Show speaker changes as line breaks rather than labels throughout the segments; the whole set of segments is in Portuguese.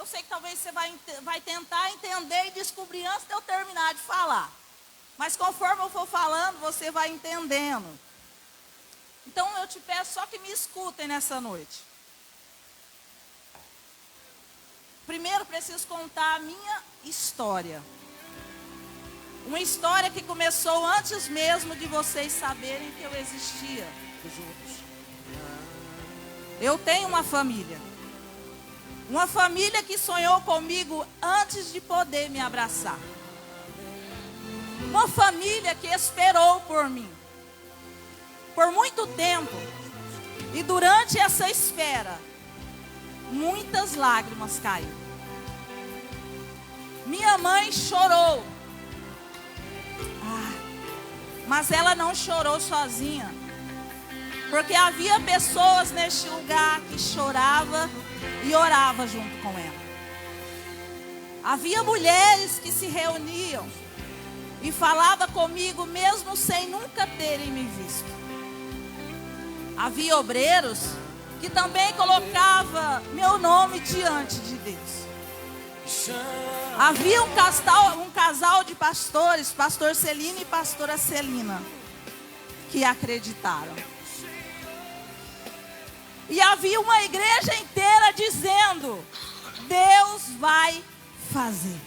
sei que talvez você vai tentar entender e descobrir antes de eu terminar de falar. Mas conforme eu for falando, você vai entendendo. Então eu te peço só que me escutem nessa noite. Primeiro preciso contar a minha história. Uma história que começou antes mesmo de vocês saberem que eu existia. Eu tenho uma família. Uma família que sonhou comigo antes de poder me abraçar. Uma família que esperou por mim. Por muito tempo. E durante essa espera, muitas lágrimas caíram. Minha mãe chorou. Mas ela não chorou sozinha. Porque havia pessoas neste lugar que choravam e oravam junto com ela. Havia mulheres que se reuniam e falavam comigo mesmo sem nunca terem me visto. Havia obreiros que também colocavam meu nome diante de Deus. Havia um casal de pastores, pastor Celina e pastora Celina, que acreditaram. E havia uma igreja inteira dizendo: Deus vai fazer.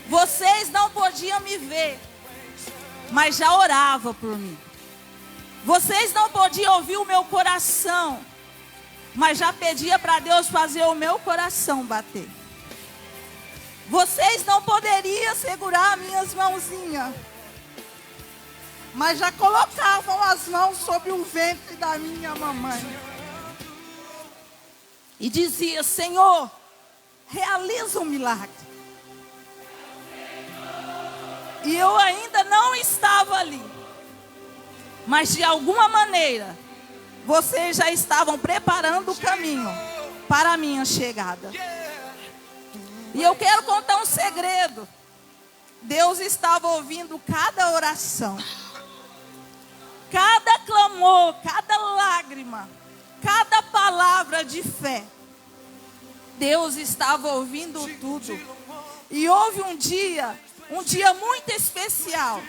Vocês não podiam me ver, mas já oravam por mim. Vocês não podiam ouvir o meu coração, mas já pedia para Deus fazer o meu coração bater. Vocês não poderiam segurar minhas mãozinhas, mas já colocavam as mãos sobre o ventre da minha mamãe. E dizia: Senhor, realiza um milagre. E eu ainda não estava ali. Mas de alguma maneira, vocês já estavam preparando o caminho para a minha chegada. E eu quero contar um segredo. Deus estava ouvindo cada oração, cada clamor, cada lágrima, cada palavra de fé. Deus estava ouvindo tudo. E houve um dia muito especial,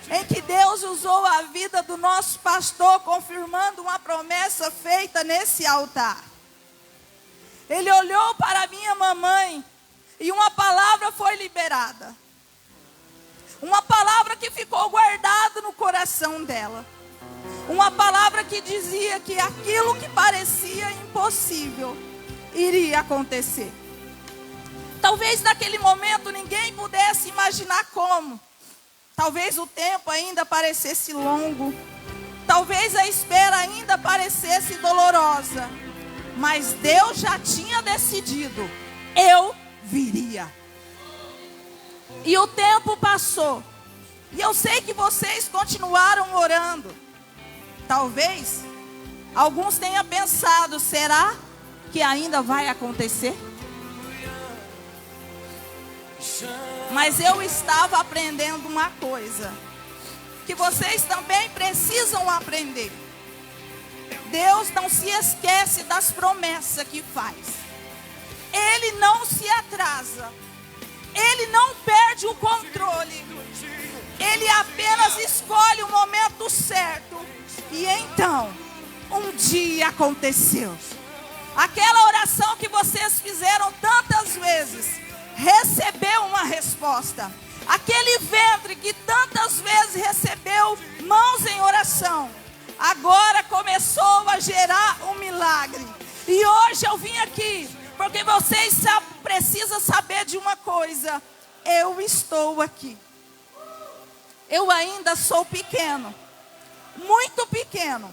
em que Deus usou a vida do nosso pastor, confirmando uma promessa feita nesse altar. Ele olhou para a minha mamãe e uma palavra foi liberada. Uma palavra que ficou guardada no coração dela. Uma palavra que dizia que aquilo que parecia impossível iria acontecer. Talvez naquele momento ninguém pudesse imaginar como. Talvez o tempo ainda parecesse longo. Talvez a espera ainda parecesse dolorosa. Mas Deus já tinha decidido: eu viria. E o tempo passou. E eu sei que vocês continuaram orando. Talvez alguns tenham pensado: será que ainda vai acontecer? Mas eu estava aprendendo uma coisa, que vocês também precisam aprender. Deus não se esquece das promessas que faz. Ele não se atrasa. Ele não perde o controle. Ele apenas escolhe o momento certo. E então, um dia aconteceu. Aquela oração que vocês fizeram tantas vezes recebeu uma resposta. Aquele ventre que tantas vezes recebeu mãos em oração, agora começou a gerar um milagre. E hoje eu vim aqui porque vocês precisam saber de uma coisa: eu estou aqui. Eu ainda sou pequeno, muito pequeno.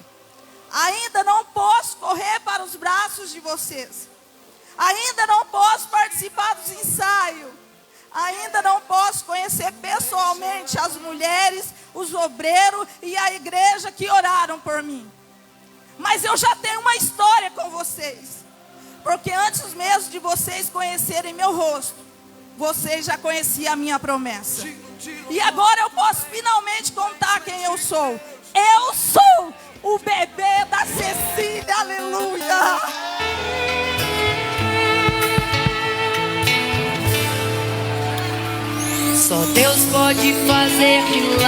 Ainda não posso correr para os braços de vocês. Ainda não posso participar dos ensaios. Ainda não posso conhecer pessoalmente as mulheres, os obreiros e a igreja que oraram por mim. Mas eu já tenho uma história com vocês. Porque antes mesmo de vocês conhecerem meu rosto, vocês já conheciam a minha promessa. E agora eu posso finalmente contar quem eu sou. Eu sou o bebê da Cecília, aleluia!
Só Deus pode fazer milagres.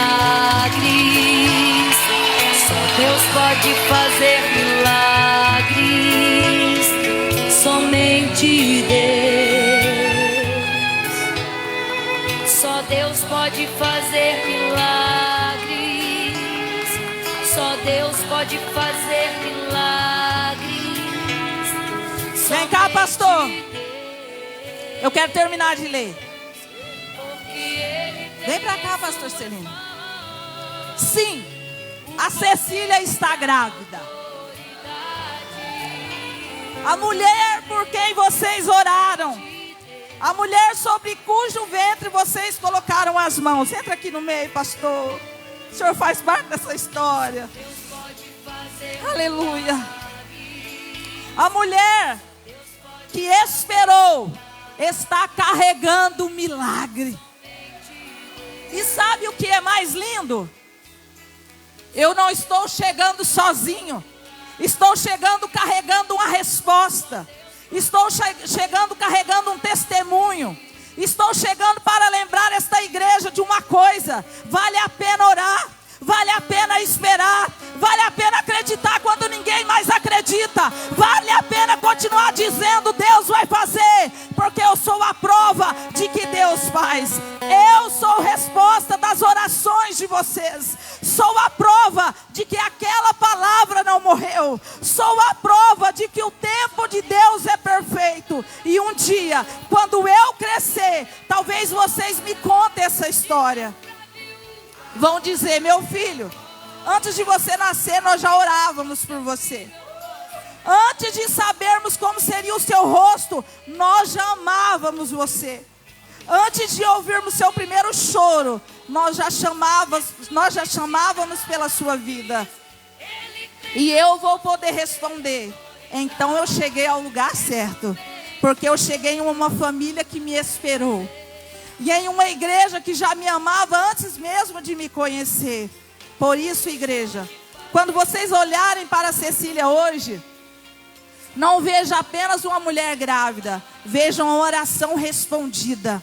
Só Deus pode fazer milagres. Somente Deus. Só Deus pode fazer milagres. Só Deus pode fazer milagres.
Vem cá, pastor. Eu quero terminar de ler. Vem pra cá, pastor Celino. Sim, a Cecília está grávida. A mulher por quem vocês oraram, a mulher sobre cujo ventre vocês colocaram as mãos. Entra aqui no meio, pastor. O senhor faz parte dessa história. Aleluia. A mulher que esperou está carregando um milagre. E sabe o que é mais lindo? Eu não estou chegando sozinho. Estou chegando carregando uma resposta. Estou chegando carregando um testemunho. Estou chegando para lembrar esta igreja de uma coisa. Vale a pena orar. Vale a pena esperar. Vale a pena acreditar quando ninguém mais acredita. Vale a pena continuar dizendo: Deus vai fazer. Porque eu sou a prova de que Deus faz. Eu sou resposta das orações de vocês. Sou a prova de que aquela palavra não morreu. Sou a prova de que o tempo de Deus é perfeito. E um dia, quando eu crescer, talvez vocês me contem essa história. Vão dizer: meu filho, antes de você nascer, nós já orávamos por você. Antes de sabermos como seria o seu rosto, nós já amávamos você. Antes de ouvirmos seu primeiro choro, nós já chamávamos pela sua vida. E eu vou poder responder: então eu cheguei ao lugar certo. Porque eu cheguei em uma família que me esperou. E em uma igreja que já me amava antes mesmo de me conhecer. Por isso, igreja, quando vocês olharem para a Cecília hoje, não vejam apenas uma mulher grávida. Vejam uma oração respondida.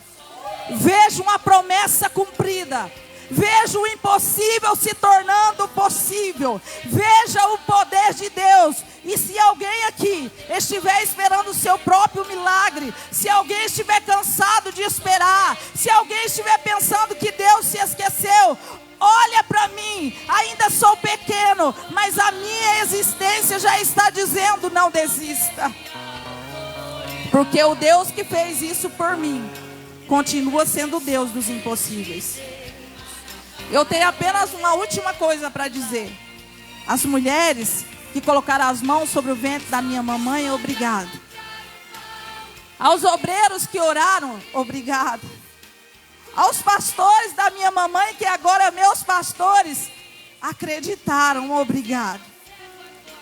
Vejam uma promessa cumprida. Veja o impossível se tornando possível. Veja o poder de Deus. E se alguém aqui estiver esperando o seu próprio milagre, se alguém estiver cansado de esperar, se alguém estiver pensando que Deus se esqueceu, olha para mim, ainda sou pequeno, mas a minha existência já está dizendo: não desista. Porque o Deus que fez isso por mim continua sendo o Deus dos impossíveis. Eu tenho apenas uma última coisa para dizer. As mulheres que colocaram as mãos sobre o ventre da minha mamãe, obrigado. Aos obreiros que oraram, obrigado. Aos pastores da minha mamãe, que agora meus pastores, acreditaram, obrigado.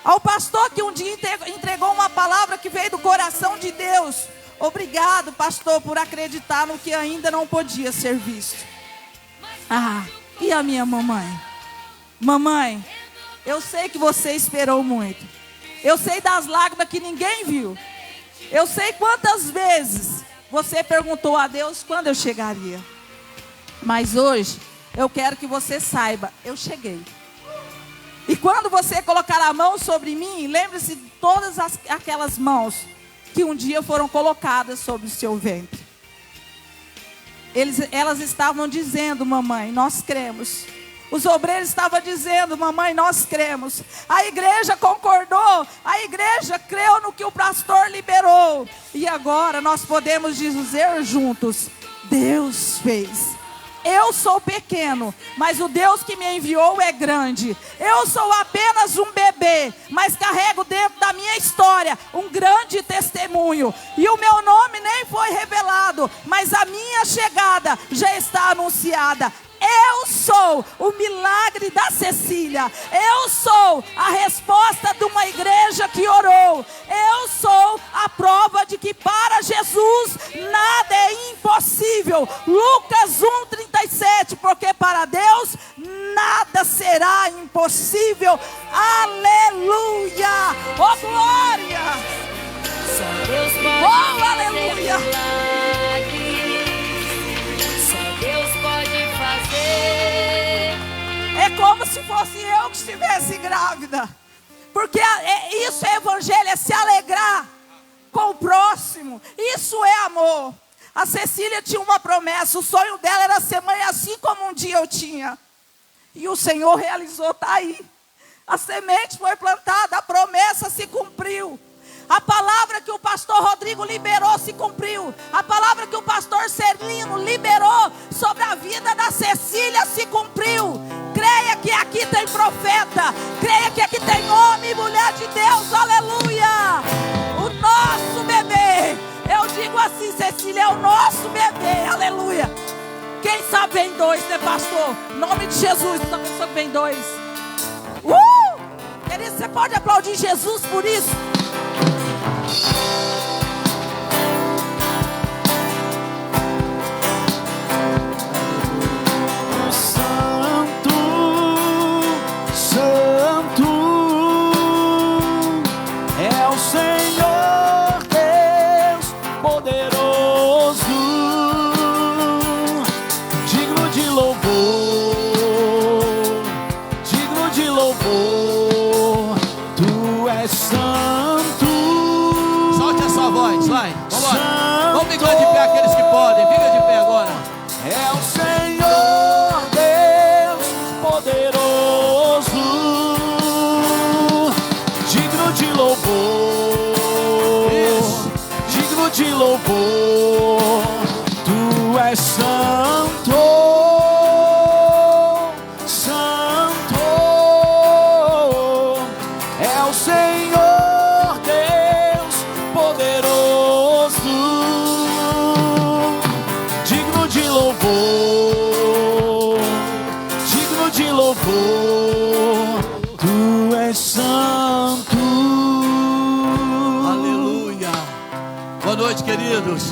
Ao pastor que um dia entregou uma palavra que veio do coração de Deus, obrigado, pastor, por acreditar no que ainda não podia ser visto. E a minha mamãe? Mamãe, eu sei que você esperou muito. Eu sei das lágrimas que ninguém viu. Eu sei quantas vezes você perguntou a Deus quando eu chegaria. Mas hoje, eu quero que você saiba, eu cheguei. E quando você colocar a mão sobre mim, lembre-se de todas aquelas mãos que um dia foram colocadas sobre o seu ventre. Elas estavam dizendo: mamãe, nós cremos. Os obreiros estavam dizendo: mamãe, nós cremos. A igreja concordou. A igreja creu no que o pastor liberou. E agora nós podemos dizer juntos: Deus fez. Eu sou pequeno, mas o Deus que me enviou é grande. Eu sou apenas um bebê, mas carrego dentro da minha história um grande testemunho. E o meu nome nem foi revelado, mas a minha chegada já está anunciada. Eu sou o milagre da Cecília. Eu sou a resposta de uma igreja que orou. Eu sou a prova de que para Jesus nada é impossível. Lucas 1:37, porque para Deus nada será impossível. Aleluia! Oh, glória!
Só Deus pode
Oh, aleluia!
Só Deus
como se fosse eu que estivesse grávida. Porque isso é evangelho, é se alegrar com o próximo. Isso é amor. A Cecília tinha uma promessa, o sonho dela era ser mãe assim como um dia eu tinha. E o Senhor realizou, está aí. A semente foi plantada, a promessa se cumpriu. A palavra que o pastor Rodrigo liberou se cumpriu. A palavra que o pastor Celino liberou sobre a vida da Cecília se cumpriu. Creia que aqui tem profeta. Creia que aqui tem homem e mulher de Deus. Aleluia. O nosso bebê. Eu digo assim, Cecília, é o nosso bebê. Aleluia. Quem sabe vem dois, né, pastor? Em nome de Jesus, essa pessoa que vem dois. Querido, você pode aplaudir Jesus por isso?
Santo, Santo é o Senhor Deus poderoso, digno de louvor, digno de louvor. Tu és santo.
Solte a sua voz, vai, vamos embora. Vamos ficar de pé aqueles que podem, fica de pé agora.
É o Senhor Deus poderoso, digno de louvor, digno de louvor. Tu és santo, santo. É o Senhor Deus poderoso, digno de louvor, digno de louvor. Tu és santo.
Aleluia. Boa noite, queridos.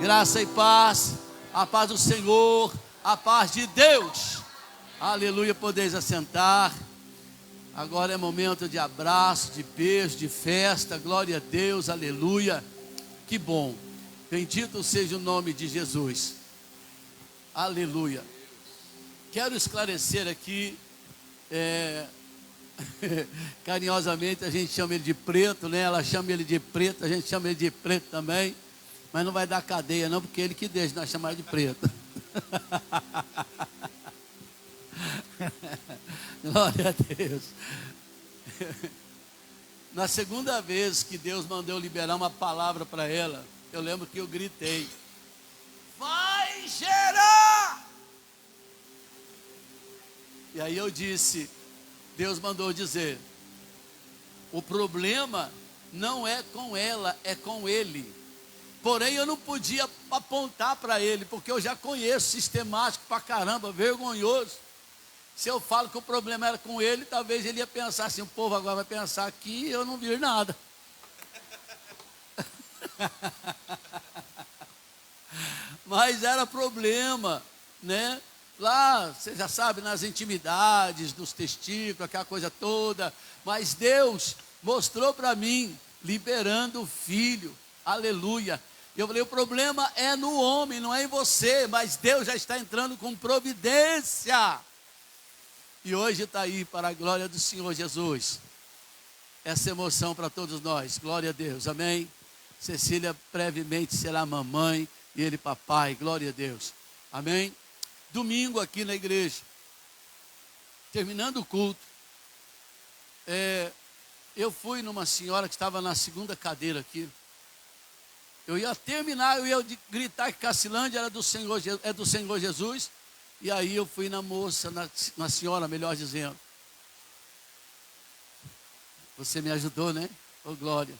Graça e paz. A paz do Senhor. A paz de Deus. Aleluia. Podeis assentar. Agora é momento de abraço, de beijo, de festa. Glória a Deus. Aleluia. Que bom. Bendito seja o nome de Jesus. Aleluia. Quero esclarecer aqui, carinhosamente a gente chama ele de preto, né? Ela chama ele de preto, a gente chama ele de preto também. Mas não vai dar cadeia não, porque ele que deixa nós chamar de preto. Glória a Deus. Na segunda vez que Deus mandou liberar uma palavra para ela, eu lembro que eu gritei: vai gerar! E aí eu disse, Deus mandou dizer, o problema não é com ela, é com ele. Porém eu não podia apontar para ele, porque eu já conheço, sistemático pra caramba, vergonhoso. Se eu falo que o problema era com ele, talvez ele ia pensar assim, o povo agora vai pensar que eu não vi nada. Mas era problema, né? Lá, você já sabe, nas intimidades, dos testículos, aquela coisa toda. Mas Deus mostrou para mim, liberando o filho. Aleluia. Eu falei, o problema é no homem, não é em você. Mas Deus já está entrando com providência. E hoje está aí, para a glória do Senhor Jesus, essa emoção para todos nós. Glória a Deus, amém. Cecília brevemente será mamãe e ele papai, glória a Deus, amém. Domingo aqui na igreja, terminando o culto, eu fui numa senhora que estava na segunda cadeira aqui. Eu ia terminar, eu ia gritar que Cacilândia era do Senhor, é do Senhor Jesus. E aí eu fui na moça, na senhora, melhor dizendo. Você me ajudou, né? Oh, glória.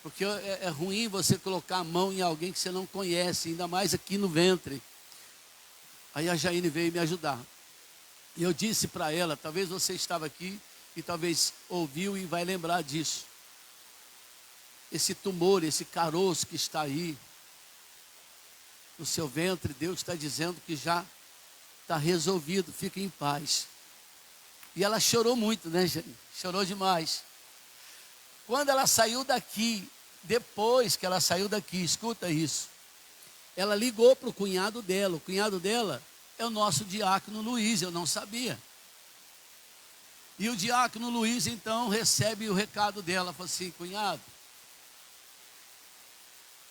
Porque é ruim você colocar a mão em alguém que você não conhece, ainda mais aqui no ventre. Aí a Jaine veio me ajudar. E eu disse para ela, talvez você estava aqui e talvez ouviu e vai lembrar disso. Esse tumor, esse caroço que está aí no seu ventre, Deus está dizendo que já está resolvido, fique em paz. E ela chorou muito, né, gente? Chorou demais. Quando ela saiu daqui, depois que ela saiu daqui, escuta isso. Ela ligou para o cunhado dela. O cunhado dela é o nosso diácono Luiz, eu não sabia. E o diácono Luiz, então, recebe o recado dela. Falou assim: cunhado,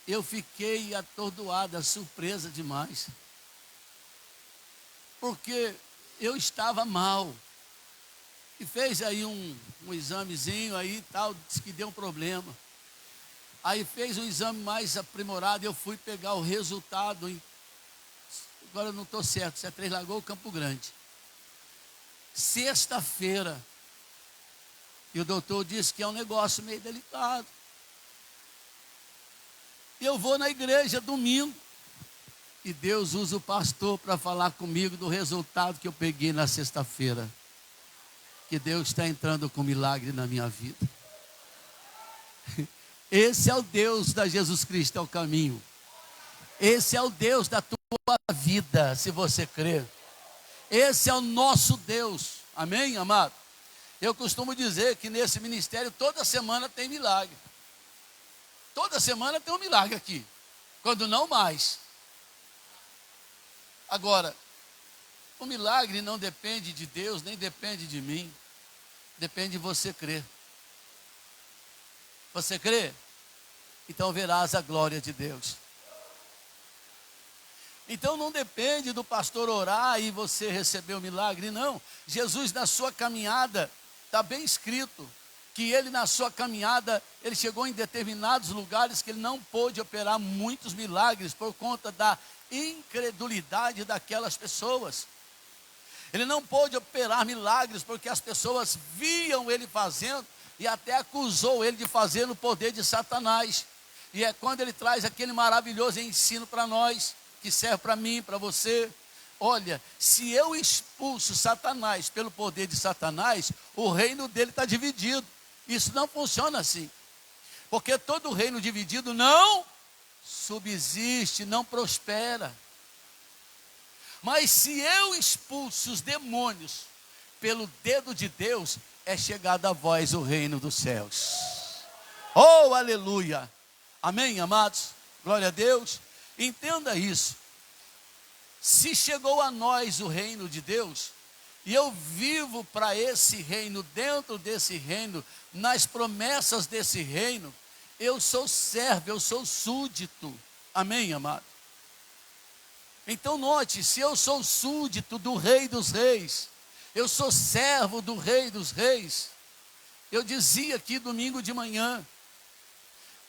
eu fiquei atordoada, surpresa demais. Porque eu estava mal. E fez aí um examezinho aí e tal, disse que deu um problema. Aí fez um exame mais aprimorado e eu fui pegar o resultado. Agora eu não estou certo, se é Três Lagoas ou Campo Grande. Sexta-feira. E o doutor disse que é um negócio meio delicado. E eu vou na igreja domingo. E Deus usa o pastor para falar comigo do resultado que eu peguei na sexta-feira. Que Deus está entrando com milagre na minha vida. Esse é o Deus da Jesus Cristo, é o caminho. Esse é o Deus da tua vida, se você crer. Esse é o nosso Deus. Amém, amado? Eu costumo dizer que nesse ministério toda semana tem milagre. Toda semana tem um milagre aqui. Quando não mais. Agora, o milagre não depende de Deus, nem depende de mim. Depende de você crer. Você crê? Então verás a glória de Deus. Então não depende do pastor orar e você receber o milagre, não. Jesus na sua caminhada, está bem escrito, que ele na sua caminhada, ele chegou em determinados lugares que ele não pôde operar muitos milagres por conta da incredulidade daquelas pessoas. Ele não pôde operar milagres porque as pessoas viam ele fazendo e até acusou ele de fazer no poder de Satanás. E é quando ele traz aquele maravilhoso ensino para nós, que serve para mim, para você. Olha, se eu expulso Satanás pelo poder de Satanás, o reino dele está dividido. Isso não funciona assim. Porque todo reino dividido não subsiste, não prospera. Mas se eu expulso os demônios pelo dedo de Deus, é chegado a vós o reino dos céus. Oh, aleluia! Amém, amados? Glória a Deus. Entenda isso. Se chegou a nós o reino de Deus, e eu vivo para esse reino, dentro desse reino, nas promessas desse reino, eu sou servo, eu sou súdito. Amém, amado? Então note, se eu sou súdito do Rei dos Reis, eu sou servo do Rei dos Reis. Eu dizia aqui domingo de manhã,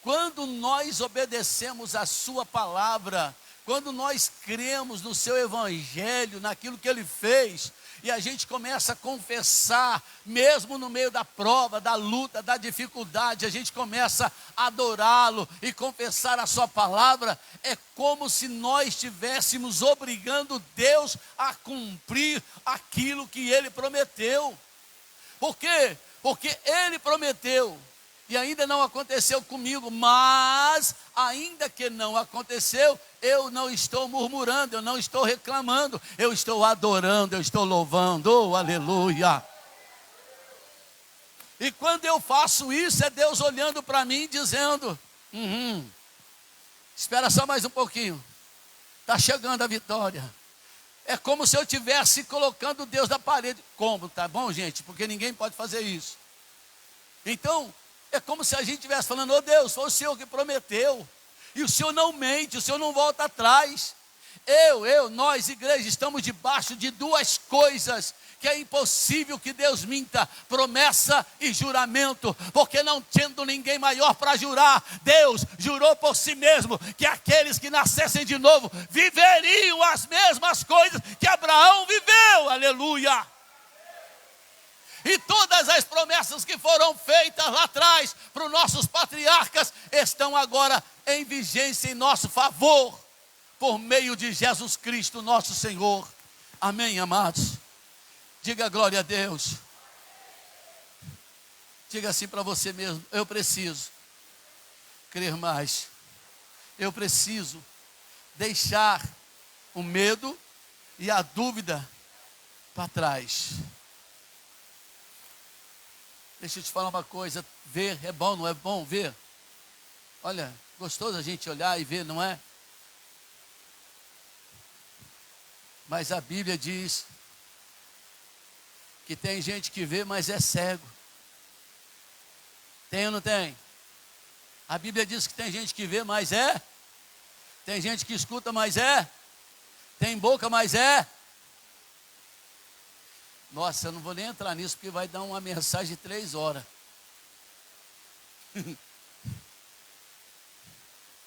quando nós obedecemos a sua palavra, quando nós cremos no seu evangelho, naquilo que ele fez, e a gente começa a confessar, mesmo no meio da prova, da luta, da dificuldade, a gente começa a adorá-lo e confessar a sua palavra, é como se nós estivéssemos obrigando Deus a cumprir aquilo que ele prometeu. Por quê? Porque ele prometeu. E ainda não aconteceu comigo, mas ainda que não aconteceu, eu não estou murmurando, eu não estou reclamando, eu estou adorando, eu estou louvando, oh, aleluia. E quando eu faço isso, é Deus olhando para mim dizendo, espera só mais um pouquinho, está chegando a vitória. É como se eu estivesse colocando Deus na parede. Como, tá bom, gente? Porque ninguém pode fazer isso. Então, é como se a gente estivesse falando, oh Deus, foi o Senhor que prometeu. E o Senhor não mente, o Senhor não volta atrás. Nós, igreja, estamos debaixo de duas coisas que é impossível que Deus minta: promessa e juramento. Porque não tendo ninguém maior para jurar, Deus jurou por si mesmo que aqueles que nascessem de novo viveriam as mesmas coisas que Abraão viveu. Aleluia! E todas as promessas que foram feitas lá atrás para os nossos patriarcas estão agora em vigência em nosso favor, por meio de Jesus Cristo, nosso Senhor. Amém, amados? Diga glória a Deus. Diga assim para você mesmo: eu preciso crer mais. Eu preciso deixar o medo e a dúvida para trás. Deixa eu te falar uma coisa, ver é bom, não é bom ver? Olha, gostoso a gente olhar e ver, não é? Mas a Bíblia diz que tem gente que vê, mas é cego. Tem ou não tem? A Bíblia diz que tem gente que vê, mas é. Tem gente que escuta, mas é. Tem boca, mas é. Nossa, eu não vou nem entrar nisso, porque vai dar uma mensagem de 3 horas.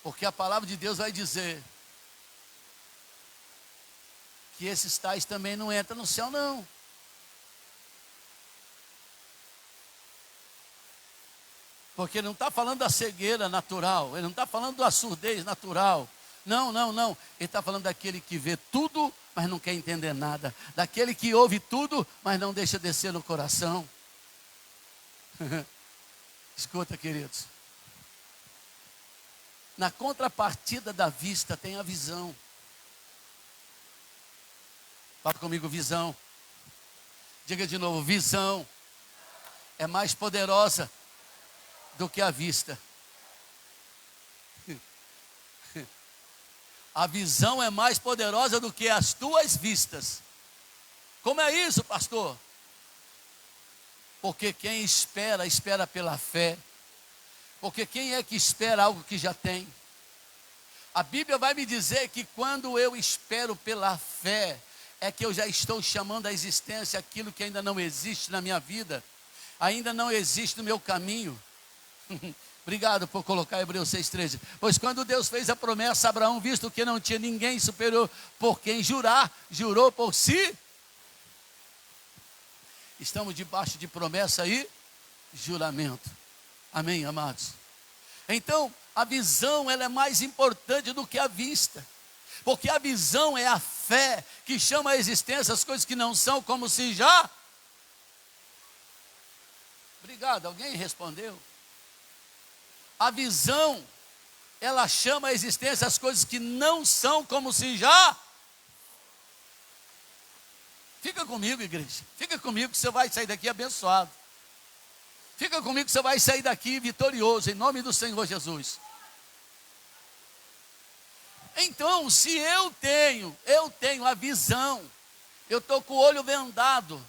Porque a palavra de Deus vai dizer que esses tais também não entram no céu, não. Porque ele não está falando da cegueira natural, ele não está falando da surdez natural. Não, não, não. Ele está falando daquele que vê tudo, mas não quer entender nada. Daquele que ouve tudo, mas não deixa descer no coração. Escuta, queridos. Na contrapartida da vista tem a visão. Fala comigo, visão. Diga de novo, visão é mais poderosa do que a vista. A visão é mais poderosa do que as tuas vistas. Como é isso, pastor? Porque quem espera, espera pela fé. Porque quem é que espera algo que já tem? A Bíblia vai me dizer que quando eu espero pela fé, é que eu já estou chamando à existência aquilo que ainda não existe na minha vida, ainda não existe no meu caminho. Obrigado por colocar Hebreus 6,13. Pois quando Deus fez a promessa a Abraão, visto que não tinha ninguém superior por quem jurar, jurou por si. Estamos debaixo de promessa e juramento. Amém, amados? Então, a visão ela é mais importante do que a vista. Porque a visão é a fé que chama à existência as coisas que não são como se já. Obrigado, alguém respondeu? A visão, ela chama à existência as coisas que não são como se já. Fica comigo, igreja. Fica comigo que você vai sair daqui abençoado. Fica comigo que você vai sair daqui vitorioso, em nome do Senhor Jesus. Então, se eu tenho a visão, eu estou com o olho vendado.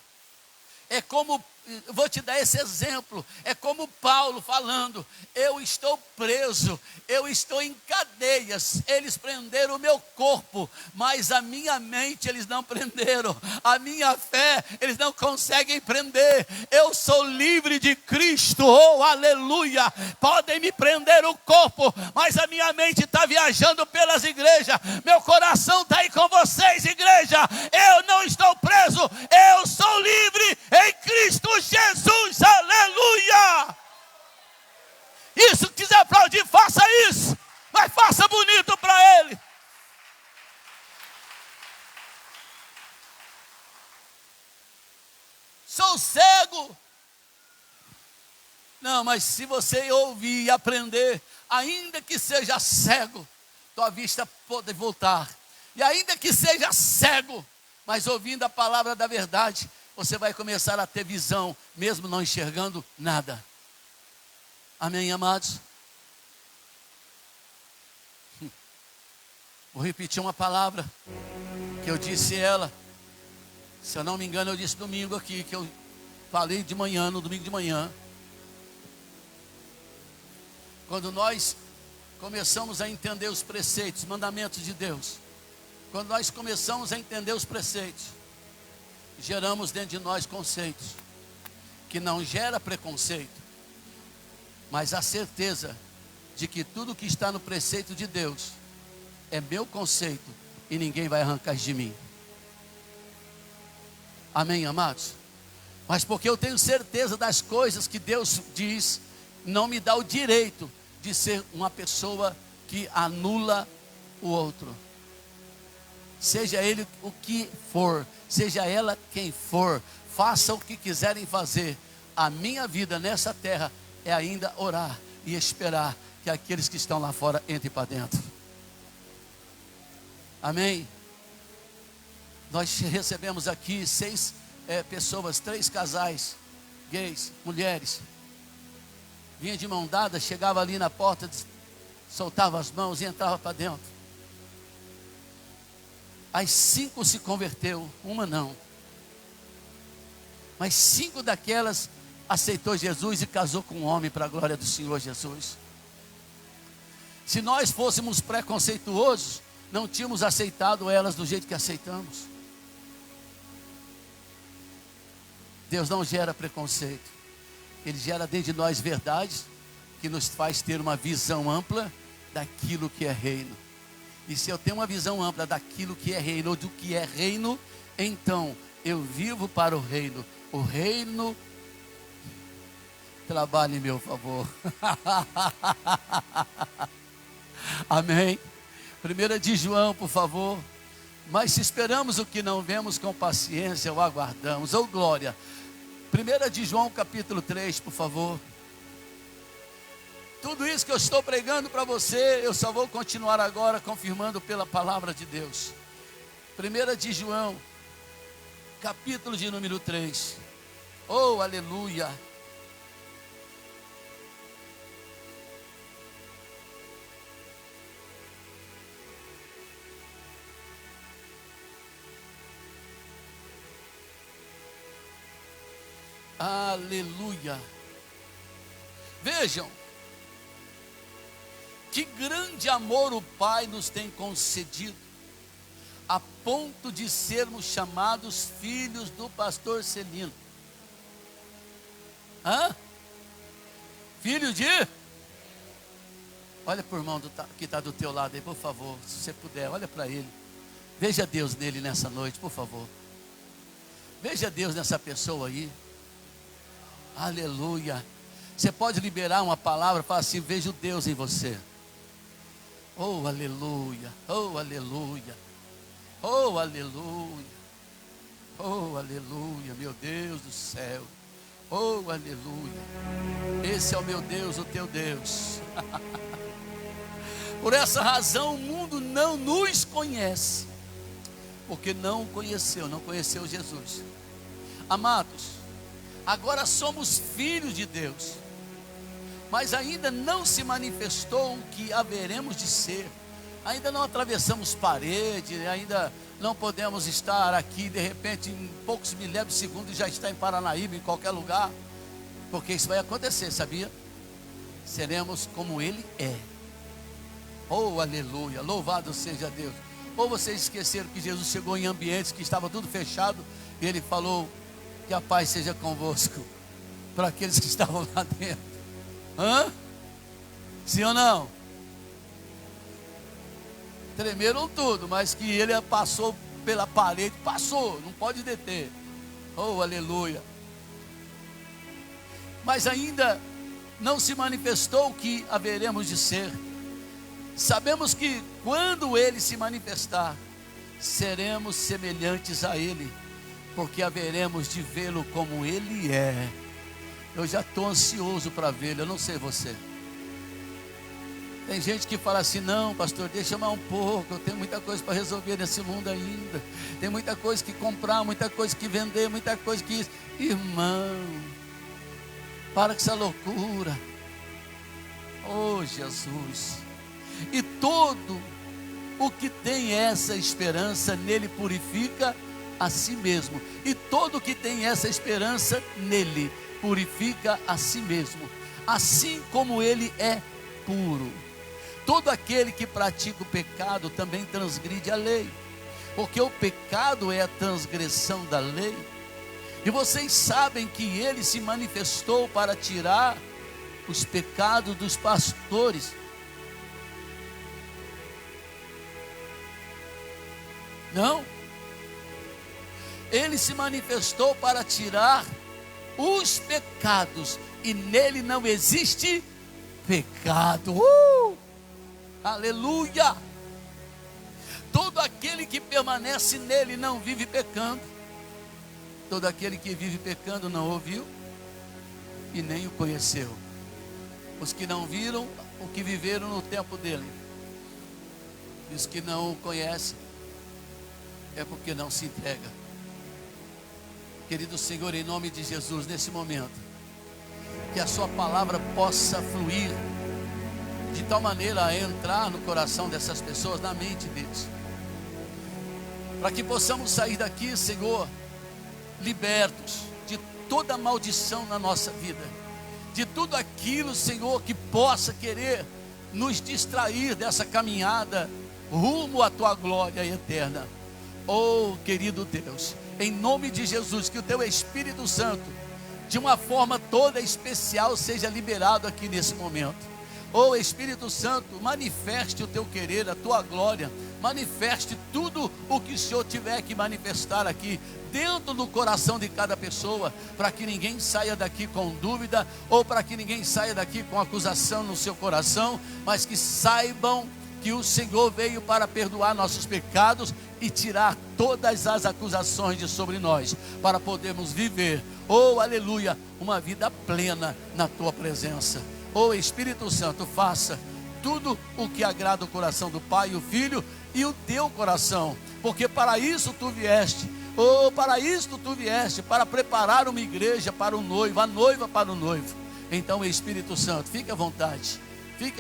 É como, vou te dar esse exemplo, é como Paulo falando, eu estou preso, eu estou em cadeias, eles prenderam o meu corpo, mas a minha mente eles não prenderam, a minha fé eles não conseguem prender, eu sou livre de Cristo, oh aleluia, podem me prender o corpo, mas a minha mente está viajando pelas igrejas, meu coração está aí com vocês, igreja, eu não estou preso, eu sou livre em Cristo Jesus, aleluia. Isso, quiser aplaudir, faça isso, mas faça bonito para Ele. Sou cego. Não, mas se você ouvir e aprender, ainda que seja cego, tua vista pode voltar. E ainda que seja cego, mas ouvindo a palavra da verdade, você vai começar a ter visão, mesmo não enxergando nada. Amém, amados? Vou repetir uma palavra que eu disse ela. Se eu não me engano, eu disse domingo aqui, que eu falei de manhã, no domingo de manhã. Quando nós começamos a entender os preceitos, mandamentos de Deus, quando nós começamos a entender os preceitos, geramos dentro de nós conceitos, que não gera preconceito, mas a certeza de que tudo que está no preceito de Deus é meu conceito e ninguém vai arrancar de mim. Amém, amados? Mas porque eu tenho certeza das coisas que Deus diz, não me dá o direito de ser uma pessoa que anula o outro. Seja ele o que for, seja ela quem for, faça o que quiserem fazer. A minha vida nessa terra é ainda orar e esperar que aqueles que estão lá fora entrem para dentro. Amém? Nós recebemos aqui 6 pessoas, 3 casais, gays, mulheres. Vinha de mão dada, chegava ali na porta, soltava as mãos e entrava para dentro. As 5 se converteu, uma não. Mas 5 daquelas aceitou Jesus e casou com um homem para a glória do Senhor Jesus. Se nós fôssemos preconceituosos, não tínhamos aceitado elas do jeito que aceitamos. Deus não gera preconceito. Ele gera dentro de nós verdades que nos faz ter uma visão ampla daquilo que é reino. E se eu tenho uma visão ampla daquilo que é reino, ou do que é reino, então eu vivo para o reino. O reino trabalha em meu favor. Amém. 1 de João, por favor. Mas se esperamos o que não vemos, com paciência o aguardamos. Oh, glória. 1 de João, capítulo 3, por favor. Tudo isso que eu estou pregando para você, eu só vou continuar agora confirmando pela palavra de Deus. 1 de João, capítulo de número 3. Oh, aleluia. Aleluia. Vejam, que grande amor o Pai nos tem concedido, a ponto de sermos chamados filhos do pastor Celino. Filho de? Olha para o irmão que está do teu lado aí, por favor, se você puder, olha para ele. Veja Deus nele nessa noite, por favor. Veja Deus nessa pessoa aí. Aleluia. Você pode liberar uma palavra, falar assim: vejo Deus em você. Oh, aleluia. Oh, aleluia. Oh, aleluia. Oh, aleluia. Meu Deus do céu. Oh, aleluia. Esse é o meu Deus, o teu Deus. Por essa razão o mundo não nos conhece, porque não conheceu Jesus. Amados, agora somos filhos de Deus, mas ainda não se manifestou o que haveremos de ser. Ainda não atravessamos parede, ainda não podemos estar aqui, de repente, em poucos milésimos de segundo, já está em Paranaíba, em qualquer lugar, porque isso vai acontecer, sabia? Seremos como Ele é. Oh, aleluia, louvado seja Deus. Ou vocês esqueceram que Jesus chegou em ambientes que estava tudo fechado, e Ele falou: que a paz seja convosco, para aqueles que estavam lá dentro. Sim ou não? Tremeram tudo, mas que ele passou pela parede, passou, não pode deter. Oh, aleluia. Mas ainda não se manifestou o que haveremos de ser. Sabemos que quando ele se manifestar, seremos semelhantes a ele, porque haveremos de vê-lo como ele é. Eu já estou ansioso para vê-lo, eu não sei você. Tem gente que fala assim: não, pastor, deixa mais um pouco, eu tenho muita coisa para resolver nesse mundo ainda. Tem muita coisa que comprar, muita coisa que vender, muita coisa que... Irmão, para com essa loucura. Oh, Jesus. E todo o que tem essa esperança nele purifica a si mesmo. E todo o que tem essa esperança nele purifica a si mesmo, assim como ele é puro. Todo aquele que pratica o pecado também transgride a lei, porque o pecado é a transgressão da lei. E vocês sabem que ele se manifestou para tirar os pecados dos pastores. Não, ele se manifestou para tirar os pecados, e nele não existe pecado. Aleluia. Todo aquele que permanece nele não vive pecando. Todo aquele que vive pecando não ouviu e nem o conheceu. Os que não viram o que viveram no tempo dele, e os que não o conhecem, é porque não se entrega. Querido Senhor, em nome de Jesus, nesse momento, que a sua palavra possa fluir de tal maneira a entrar no coração dessas pessoas, na mente deles, para que possamos sair daqui, Senhor, libertos de toda maldição na nossa vida, de tudo aquilo, Senhor, que possa querer nos distrair dessa caminhada rumo à tua glória eterna. Oh, querido Deus, em nome de Jesus, que o teu Espírito Santo, de uma forma toda especial, seja liberado aqui nesse momento. Oh, Espírito Santo, manifeste o teu querer, a tua glória, manifeste tudo o que o Senhor tiver que manifestar aqui, dentro do coração de cada pessoa, para que ninguém saia daqui com dúvida, ou para que ninguém saia daqui com acusação no seu coração, mas que saibam que o Senhor veio para perdoar nossos pecados e tirar todas as acusações de sobre nós, para podermos viver, oh aleluia, uma vida plena na tua presença. Oh Espírito Santo, faça tudo o que agrada o coração do Pai, o Filho e o teu coração, porque para isso tu vieste. Oh, para isto tu vieste, para preparar uma igreja para o noivo, a noiva para o noivo. Então, Espírito Santo, fique à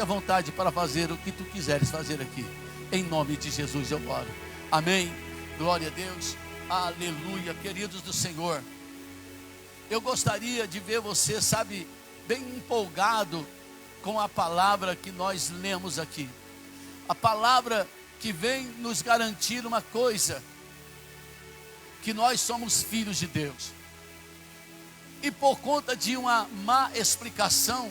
vontade para fazer o que tu quiseres fazer aqui. Em nome de Jesus eu oro. Amém. Glória a Deus. Aleluia. Queridos do Senhor, eu gostaria de ver você, sabe, bem empolgado com a palavra que nós lemos aqui. A palavra que vem nos garantir uma coisa: que nós somos filhos de Deus. E por conta de uma má explicação,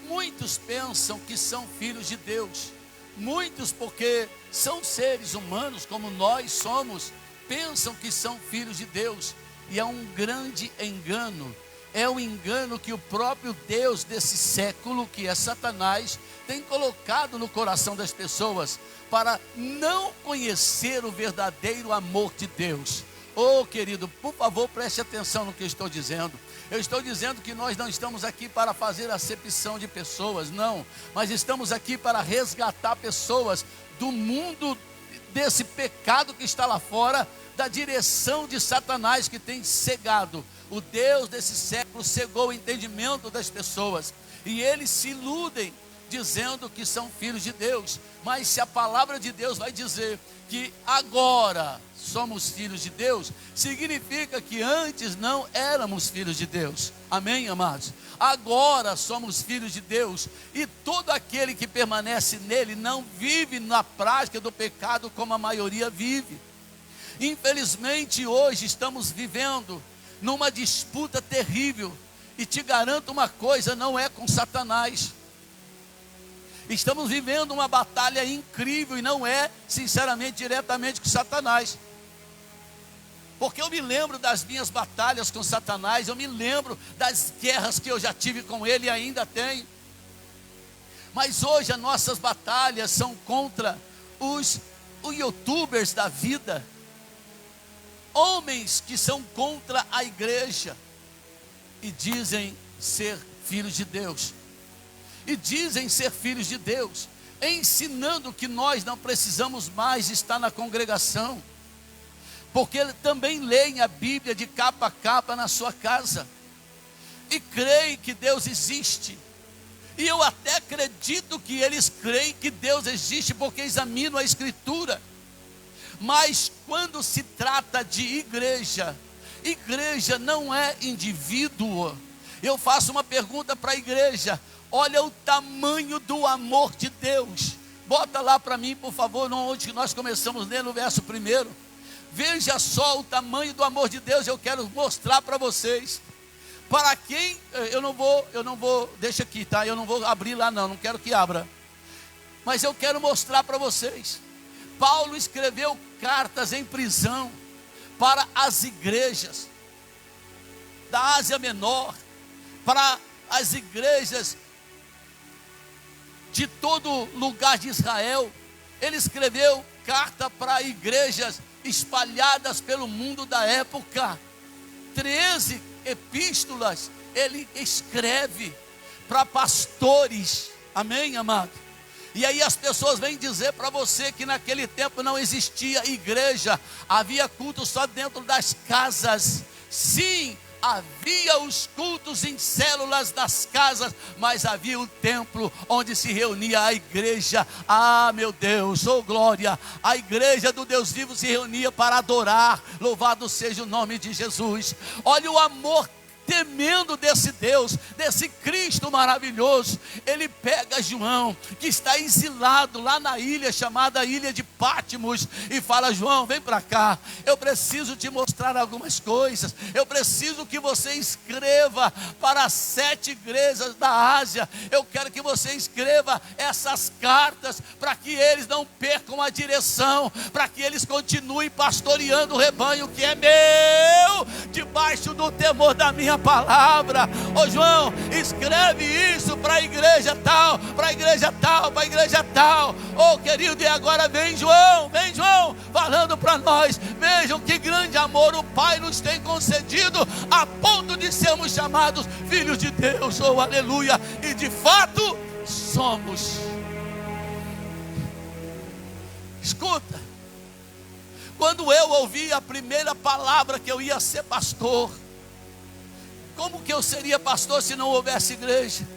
muitos pensam que são filhos de Deus. Muitos, porque são seres humanos como nós somos, pensam que são filhos de Deus. E é um grande engano. É um engano que o próprio Deus desse século, que é Satanás, tem colocado no coração das pessoas, para não conhecer o verdadeiro amor de Deus. Oh querido, por favor, preste atenção no que eu estou dizendo. Eu estou dizendo que nós não estamos aqui para fazer acepção de pessoas, não. Mas estamos aqui para resgatar pessoas do mundo, desse pecado que está lá fora, da direção de Satanás, que tem cegado. O Deus desse século cegou o entendimento das pessoas, e eles se iludem dizendo que são filhos de Deus. Mas se a palavra de Deus vai dizer que agora somos filhos de Deus, significa que antes não éramos filhos de Deus. Amém, amados? Agora somos filhos de Deus, e todo aquele que permanece nele não vive na prática do pecado como a maioria vive. Infelizmente hoje estamos vivendo numa disputa terrível, e te garanto uma coisa: não é com Satanás. Estamos vivendo uma batalha incrível, e não é, sinceramente, diretamente com Satanás. Porque eu me lembro das minhas batalhas com Satanás, eu me lembro das guerras que eu já tive com ele e ainda tenho. Mas hoje as nossas batalhas são contra os youtubers da vida, homens que são contra a igreja e dizem ser filhos de Deus. E dizem ser filhos de Deus, ensinando que nós não precisamos mais estar na congregação, porque também leem a Bíblia de capa a capa na sua casa, e creem que Deus existe. E eu até acredito que eles creem que Deus existe, porque examinam a Escritura. Mas quando se trata de igreja, igreja não é indivíduo. Eu faço uma pergunta para a igreja: olha o tamanho do amor de Deus. Bota lá para mim, por favor, onde nós começamos a ler, no verso 1. Veja só o tamanho do amor de Deus. Eu quero mostrar para vocês. Para quem, eu não vou, deixa aqui, tá? Eu não vou abrir lá não quero que abra. Mas eu quero mostrar para vocês. Paulo escreveu cartas em prisão para as igrejas da Ásia Menor, para as igrejas de todo lugar de Israel. Ele escreveu carta para igrejas espalhadas pelo mundo da época. 13 epístolas ele escreve para pastores. Amém, amado? E aí as pessoas vêm dizer para você que naquele tempo não existia igreja, havia culto só dentro das casas. Sim, havia os cultos em células das casas, mas havia o templo onde se reunia a igreja. Ah, meu Deus, oh glória! A igreja do Deus vivo se reunia para adorar. Louvado seja o nome de Jesus. Olha o amor temendo desse Deus, desse Cristo maravilhoso, ele pega João, que está exilado lá na ilha chamada Ilha de Patmos, e fala: João, vem para cá, eu preciso te mostrar algumas coisas, eu preciso que você escreva para as 7 igrejas da Ásia, eu quero que você escreva essas cartas, para que eles não percam a direção, para que eles continuem pastoreando o rebanho que é meu, debaixo do temor da minha palavra. Ô João, escreve isso para a igreja tal, para a igreja tal, para a igreja tal. Ô querido, e agora vem João, falando para nós: vejam que grande amor o Pai nos tem concedido, a ponto de sermos chamados filhos de Deus. Oh aleluia, e de fato somos. Escuta, quando eu ouvi a primeira palavra que eu ia ser pastor, como que eu seria pastor se não houvesse igreja?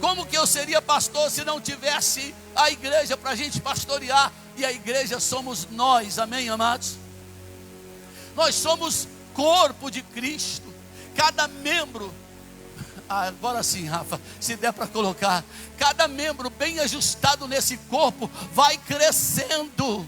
Como que eu seria pastor se não tivesse a igreja para a gente pastorear? E a igreja somos nós, amém, amados? Nós somos corpo de Cristo. Cada membro, agora sim, Rafa, se der para colocar, cada membro bem ajustado nesse corpo vai crescendo.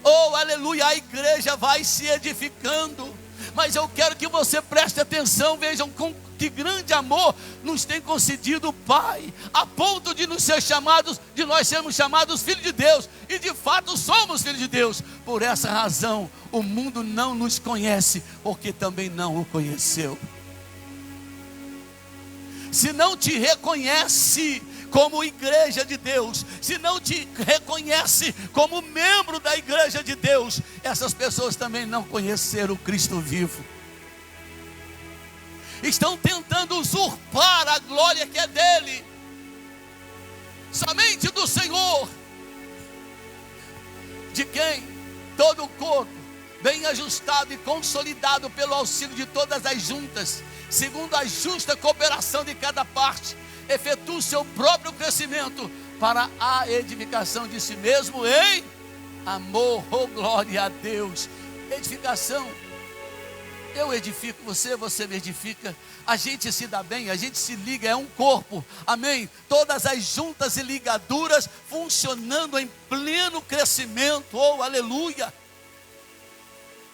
Oh aleluia, a igreja vai se edificando. Mas eu quero que você preste atenção, vejam com que grande amor nos tem concedido o Pai, a ponto de nos ser chamados, de nós sermos chamados filhos de Deus, e de fato somos filhos de Deus. Por essa razão o mundo não nos conhece, porque também não o conheceu. Se não te reconhece como igreja de Deus, se não te reconhece como membro da igreja de Deus, essas pessoas também não conheceram o Cristo vivo. Estão tentando usurpar a glória que é dele, somente do Senhor, de quem todo o corpo, bem ajustado e consolidado pelo auxílio de todas as juntas, segundo a justa cooperação de cada parte, efetua o seu próprio crescimento para a edificação de si mesmo em amor. Oh glória a Deus. Edificação, eu edifico você, você me edifica, a gente se dá bem, a gente se liga, é um corpo, amém? Todas as juntas e ligaduras funcionando em pleno crescimento. Oh aleluia.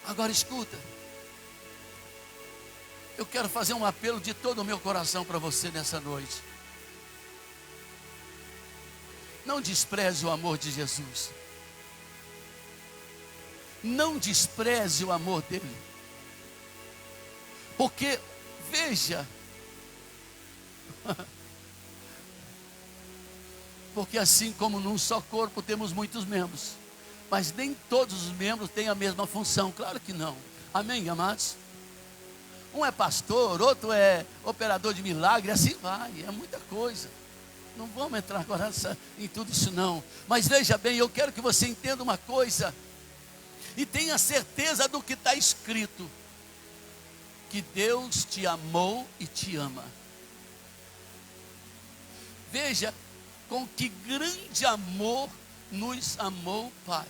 Agora escuta, eu quero fazer um apelo de todo o meu coração para você nessa noite. Não despreze o amor de Jesus. Não despreze o amor dele. Porque, veja, porque assim como num só corpo temos muitos membros, mas nem todos os membros têm a mesma função. Claro que não. Amém, amados? Um é pastor, outro é operador de milagre, assim vai, é muita coisa. Não vamos entrar agora em tudo isso não. Mas veja bem, eu quero que você entenda uma coisa, e tenha certeza do que está escrito, que Deus te amou e te ama. Veja com que grande amor nos amou o Pai.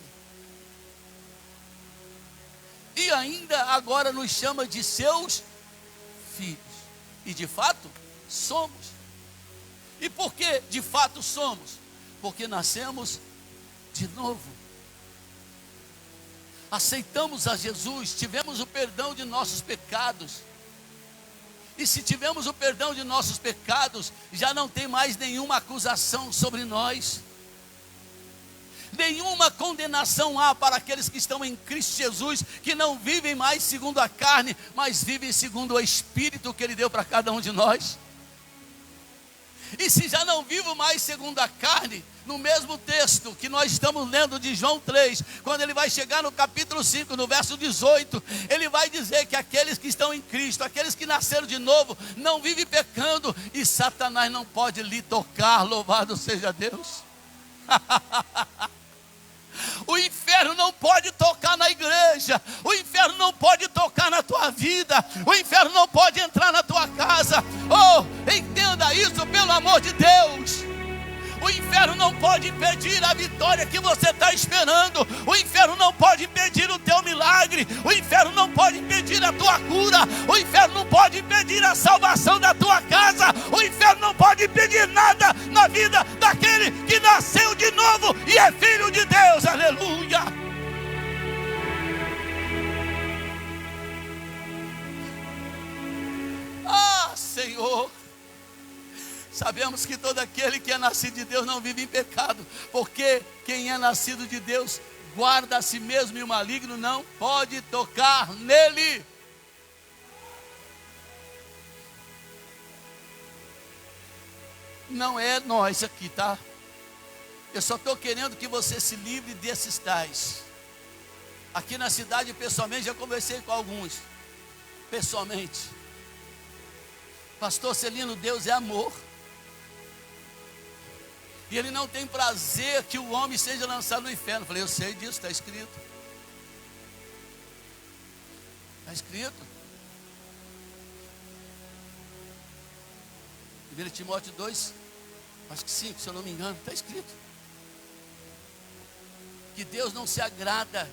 E ainda agora nos chama de seus filhos. E de fato somos. E por que de fato somos? Porque nascemos de novo. Aceitamos a Jesus, tivemos o perdão de nossos pecados. E se tivemos o perdão de nossos pecados, já não tem mais nenhuma acusação sobre nós. Nenhuma condenação há para aqueles que estão em Cristo Jesus, que não vivem mais segundo a carne, mas vivem segundo o Espírito que Ele deu para cada um de nós. E se já não vivo mais segundo a carne, no mesmo texto que nós estamos lendo de João 3, quando ele vai chegar no capítulo 5, no verso 18, ele vai dizer que aqueles que estão em Cristo, aqueles que nasceram de novo, não vivem pecando, e Satanás não pode lhe tocar. Louvado seja Deus. O inferno não pode tocar na igreja, o inferno não pode tocar na tua vida, o inferno não pode entrar na tua casa. Oh, entenda isso, pelo amor de Deus. O inferno não pode impedir a vitória que você está esperando. O inferno não pode impedir o teu milagre. O inferno não pode impedir a tua cura. O inferno não pode impedir a salvação da tua casa. O inferno não pode impedir nada na vida daquele que nasceu de novo e é filho de Deus. Aleluia. Ah, Senhor, sabemos que todo aquele que é nascido de Deus não vive em pecado, porque quem é nascido de Deus guarda a si mesmo, e o maligno não pode tocar nele. Não é nós aqui, tá? Eu só estou querendo que você se livre desses tais. Aqui na cidade, pessoalmente, já conversei com alguns. Pessoalmente. Pastor Celino, Deus é amor. E Ele não tem prazer que o homem seja lançado no inferno. Eu falei, eu sei disso, está escrito. Está escrito. 1 Timóteo 2, acho que 5, se eu não me engano, está escrito. Que Deus não se agrada,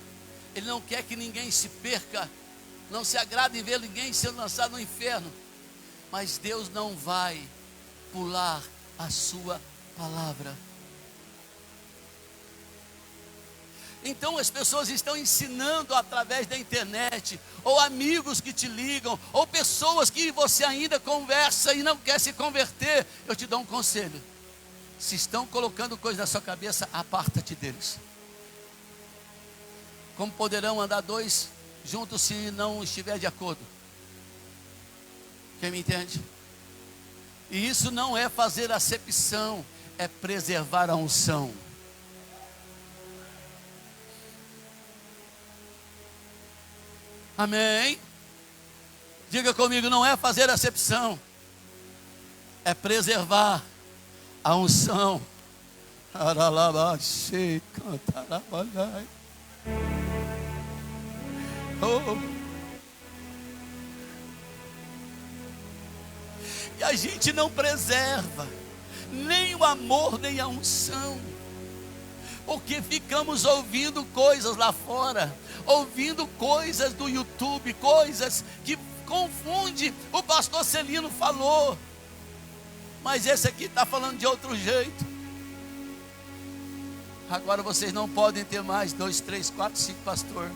Ele não quer que ninguém se perca, não se agrada em ver ninguém sendo lançado no inferno. Mas Deus não vai pular a sua palavra. Então as pessoas estão ensinando através da internet, ou amigos que te ligam, ou pessoas que você ainda conversa e não quer se converter. Eu te dou um conselho: se estão colocando coisa na sua cabeça, aparta-te deles. Como poderão andar dois juntos se não estiver de acordo? Quem me entende? E isso não é fazer acepção, é preservar a unção. Amém? Diga comigo, não é fazer acepção, é preservar a unção. Oh. E a gente não preserva nem o amor, nem a unção, porque ficamos ouvindo coisas lá fora, ouvindo coisas do YouTube, coisas que confunde. O pastor Celino falou, mas esse aqui está falando de outro jeito. Agora vocês não podem ter mais 2, 3, 4, 5 pastor.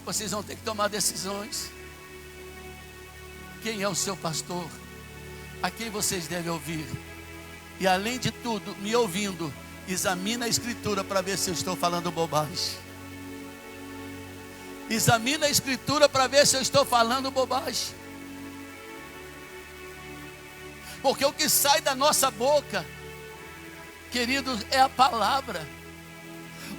Vocês vão ter que tomar decisões. Quem é o seu pastor? A quem vocês devem ouvir? E além de tudo, me ouvindo, examina a escritura para ver se eu estou falando bobagem. Examina a escritura para ver se eu estou falando bobagem. Porque o que sai da nossa boca, queridos, é a palavra.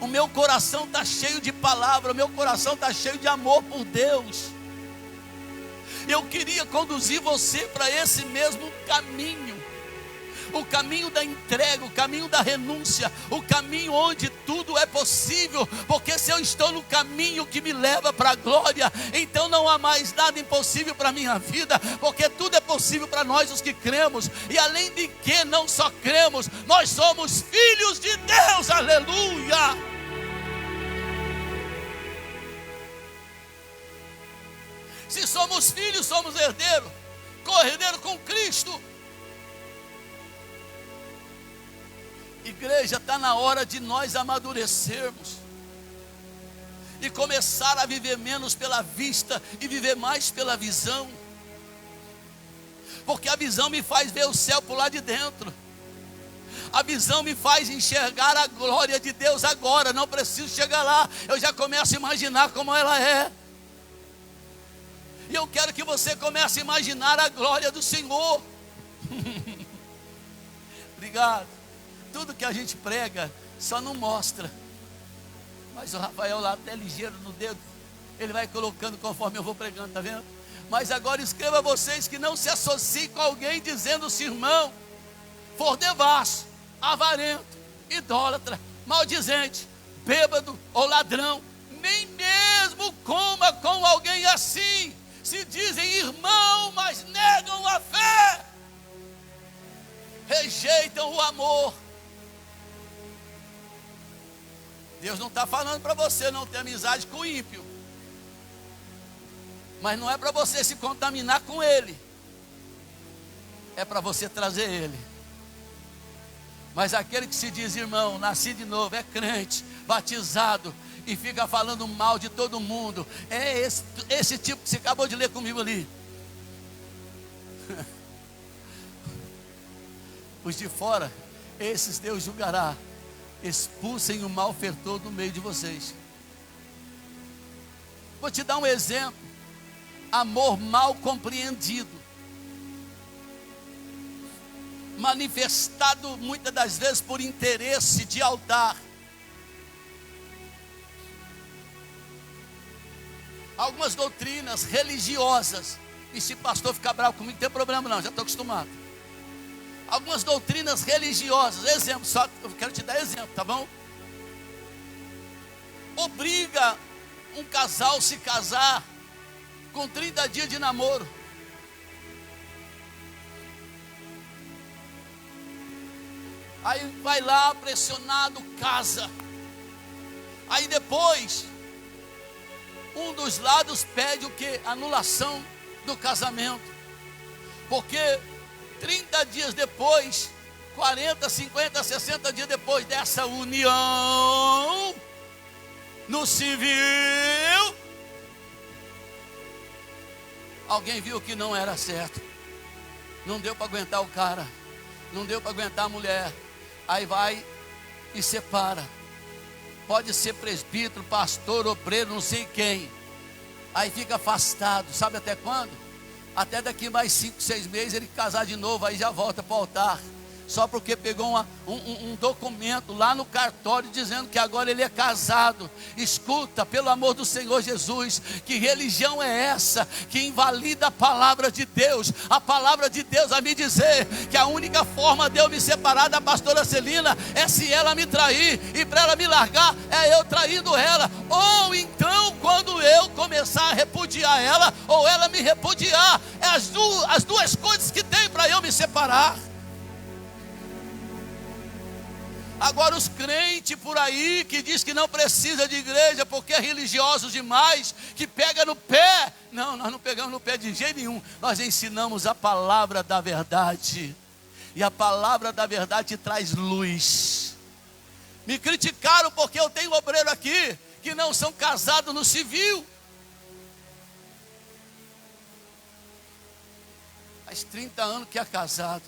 O meu coração está cheio de palavra, o meu coração está cheio de amor por Deus. Eu queria conduzir você para esse mesmo caminho. O caminho da entrega, o caminho da renúncia, o caminho onde tudo é possível. Porque se eu estou no caminho que me leva para a glória, então não há mais nada impossível para a minha vida, porque tudo é possível para nós os que cremos. E além de que não só cremos, nós somos filhos de Deus, aleluia. Se somos filhos, somos herdeiros, co-herdeiro com Cristo. Igreja, está na hora de nós amadurecermos e começar a viver menos pela vista e viver mais pela visão. Porque a visão me faz ver o céu por lá de dentro. A visão me faz enxergar a glória de Deus agora. Não preciso chegar lá, eu já começo a imaginar como ela é. E eu quero que você comece a imaginar a glória do Senhor. Obrigado. Tudo que a gente prega só não mostra. Mas o Rafael lá até ligeiro no dedo, ele vai colocando conforme eu vou pregando, tá vendo? Mas agora escreva vocês que não se associem com alguém dizendo-se irmão, for devasso, avarento, idólatra, maldizente, bêbado ou ladrão. Nem mesmo coma com alguém assim. Se dizem irmão, mas negam a fé. rejeitam o amor. Deus não está falando para você não ter amizade com o ímpio, mas não é para você se contaminar com ele, é para você trazer ele. Mas aquele que se diz irmão, nascido de novo, é crente, batizado, e fica falando mal de todo mundo, é esse tipo que você acabou de ler comigo ali. Os de fora, esses Deus julgará. Expulsem o malfeitor do meio de vocês. Vou te dar um exemplo. Amor mal compreendido, manifestado muitas das vezes por interesse de altar. Algumas doutrinas religiosas, e se pastor ficar bravo comigo, não tem problema não, já estou acostumado. Algumas doutrinas religiosas, exemplo, só eu quero te dar exemplo, tá bom? Obriga um casal a se casar com 30 dias de namoro. Aí vai lá, pressionado, casa. Aí depois, um dos lados pede o quê? Anulação do casamento. Porque 30 dias depois, 40, 50, 60 dias depois dessa união no civil, alguém viu que não era certo. Não deu para aguentar o cara, não deu para aguentar a mulher. Aí vai e separa. Pode ser presbítero, pastor, obreiro, não sei quem. Aí fica afastado, sabe até quando? Até daqui mais 5, 6 meses ele casar de novo, aí já volta para o altar. Só porque pegou um documento lá no cartório dizendo que agora ele é casado. Escuta, pelo amor do Senhor Jesus, que religião é essa que invalida a palavra de Deus? A palavra de Deus vai me dizer que a única forma de eu me separar da pastora Celina é se ela me trair, e para ela me largar é eu traindo ela, ou então quando eu começar a repudiar ela, ou ela me repudiar. É as duas coisas que tem para eu me separar. Agora os crentes por aí que diz que não precisa de igreja porque é religioso demais, que pega no pé. Não, nós não pegamos no pé de jeito nenhum. Nós ensinamos a palavra da verdade. E a palavra da verdade traz luz. Me criticaram porque eu tenho obreiro aqui que não são casados no civil. Faz 30 anos que é casado,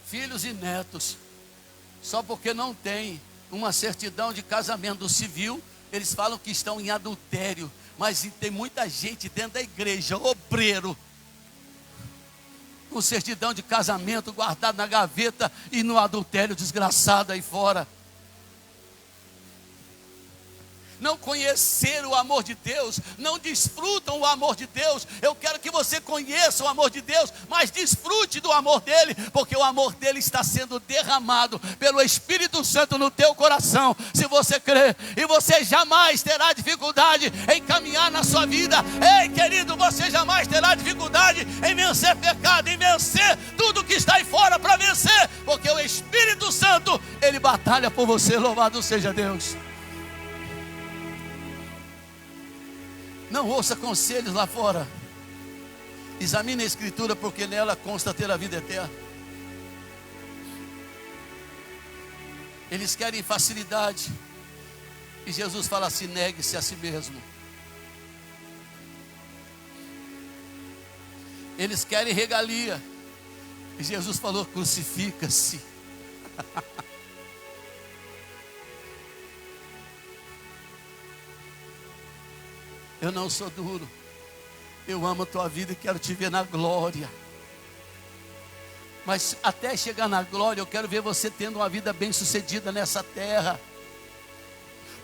filhos e netos. Só porque não tem uma certidão de casamento civil, eles falam que estão em adultério. Mas tem muita gente dentro da igreja, obreiro, com certidão de casamento guardado na gaveta e no adultério desgraçado aí fora. Não conheceram o amor de Deus, não desfrutam o amor de Deus. Eu quero que você conheça o amor de Deus, mas desfrute do amor dele, porque o amor dele está sendo derramado pelo Espírito Santo no teu coração, se você crer, e você jamais terá dificuldade em caminhar na sua vida. Ei, querido, você jamais terá dificuldade em vencer pecado, em vencer tudo que está aí fora para vencer, porque o Espírito Santo, ele batalha por você. Louvado seja Deus. Não ouça conselhos lá fora. Examine a Escritura, porque nela consta ter a vida eterna. Eles querem facilidade, e Jesus fala assim: negue-se a si mesmo. Eles querem regalia, e Jesus falou: crucifica-se. Eu não sou duro, eu amo a tua vida e quero te ver na glória. Mas até chegar na glória, eu quero ver você tendo uma vida bem sucedida nessa terra.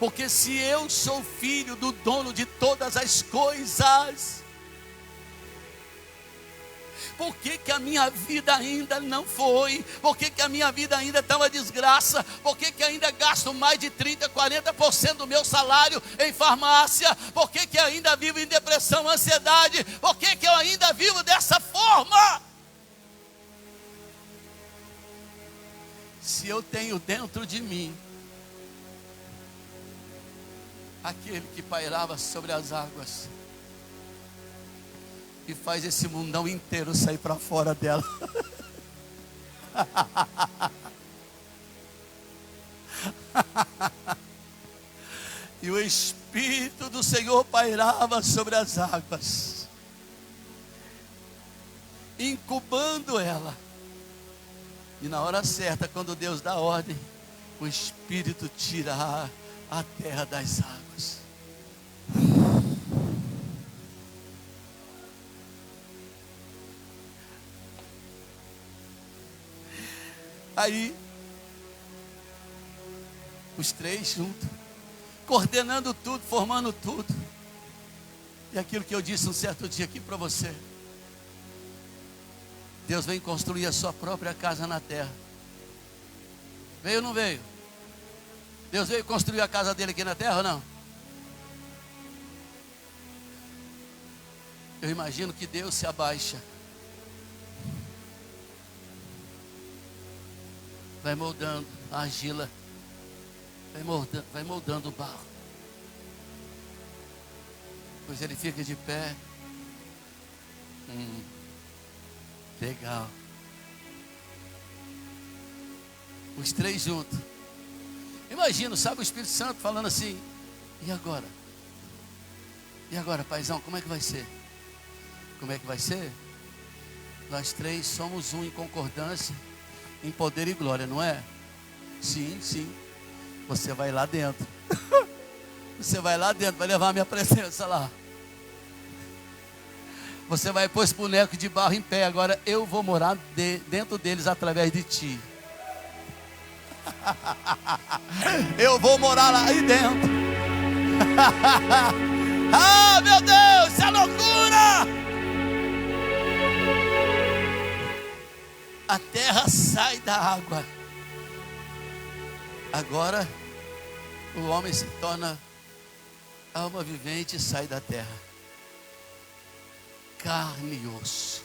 Porque se eu sou filho do dono de todas as coisas, por que a minha vida ainda não foi? Por que a minha vida ainda está uma desgraça? Por que ainda gasto mais de 30%, 40% do meu salário em farmácia? Por que ainda vivo em depressão, ansiedade? Por que eu ainda vivo dessa forma? se eu tenho dentro de mim aquele que pairava sobre as águas e faz esse mundão inteiro sair para fora dela. E o Espírito do Senhor pairava sobre as águas, incubando ela. E na hora certa, quando Deus dá ordem, o Espírito tira a terra das águas. Aí, os três juntos, coordenando tudo, formando tudo. E aquilo que eu disse um certo dia aqui para você: Deus vem construir a sua própria casa na terra. Veio ou não veio? Deus veio construir a casa dele aqui na terra ou não? Eu imagino que Deus se abaixa, vai moldando a argila, vai moldando o barro. Pois ele fica de pé. Legal. Os três juntos. Imagina, sabe, o Espírito Santo falando assim: e agora? E agora, paizão, como é que vai ser? Como é que vai ser? Nós três somos um em concordância, em poder e glória, não é? Sim, sim. Você vai lá dentro. Você vai lá dentro, vai levar a minha presença lá. Você vai pôr esse boneco de barro em pé. Agora eu vou morar dentro deles através de ti. Eu vou morar lá aí dentro. Ah, meu Deus, isso é loucura! A terra sai da água. Agora o homem se torna alma vivente e sai da terra. Carne e osso.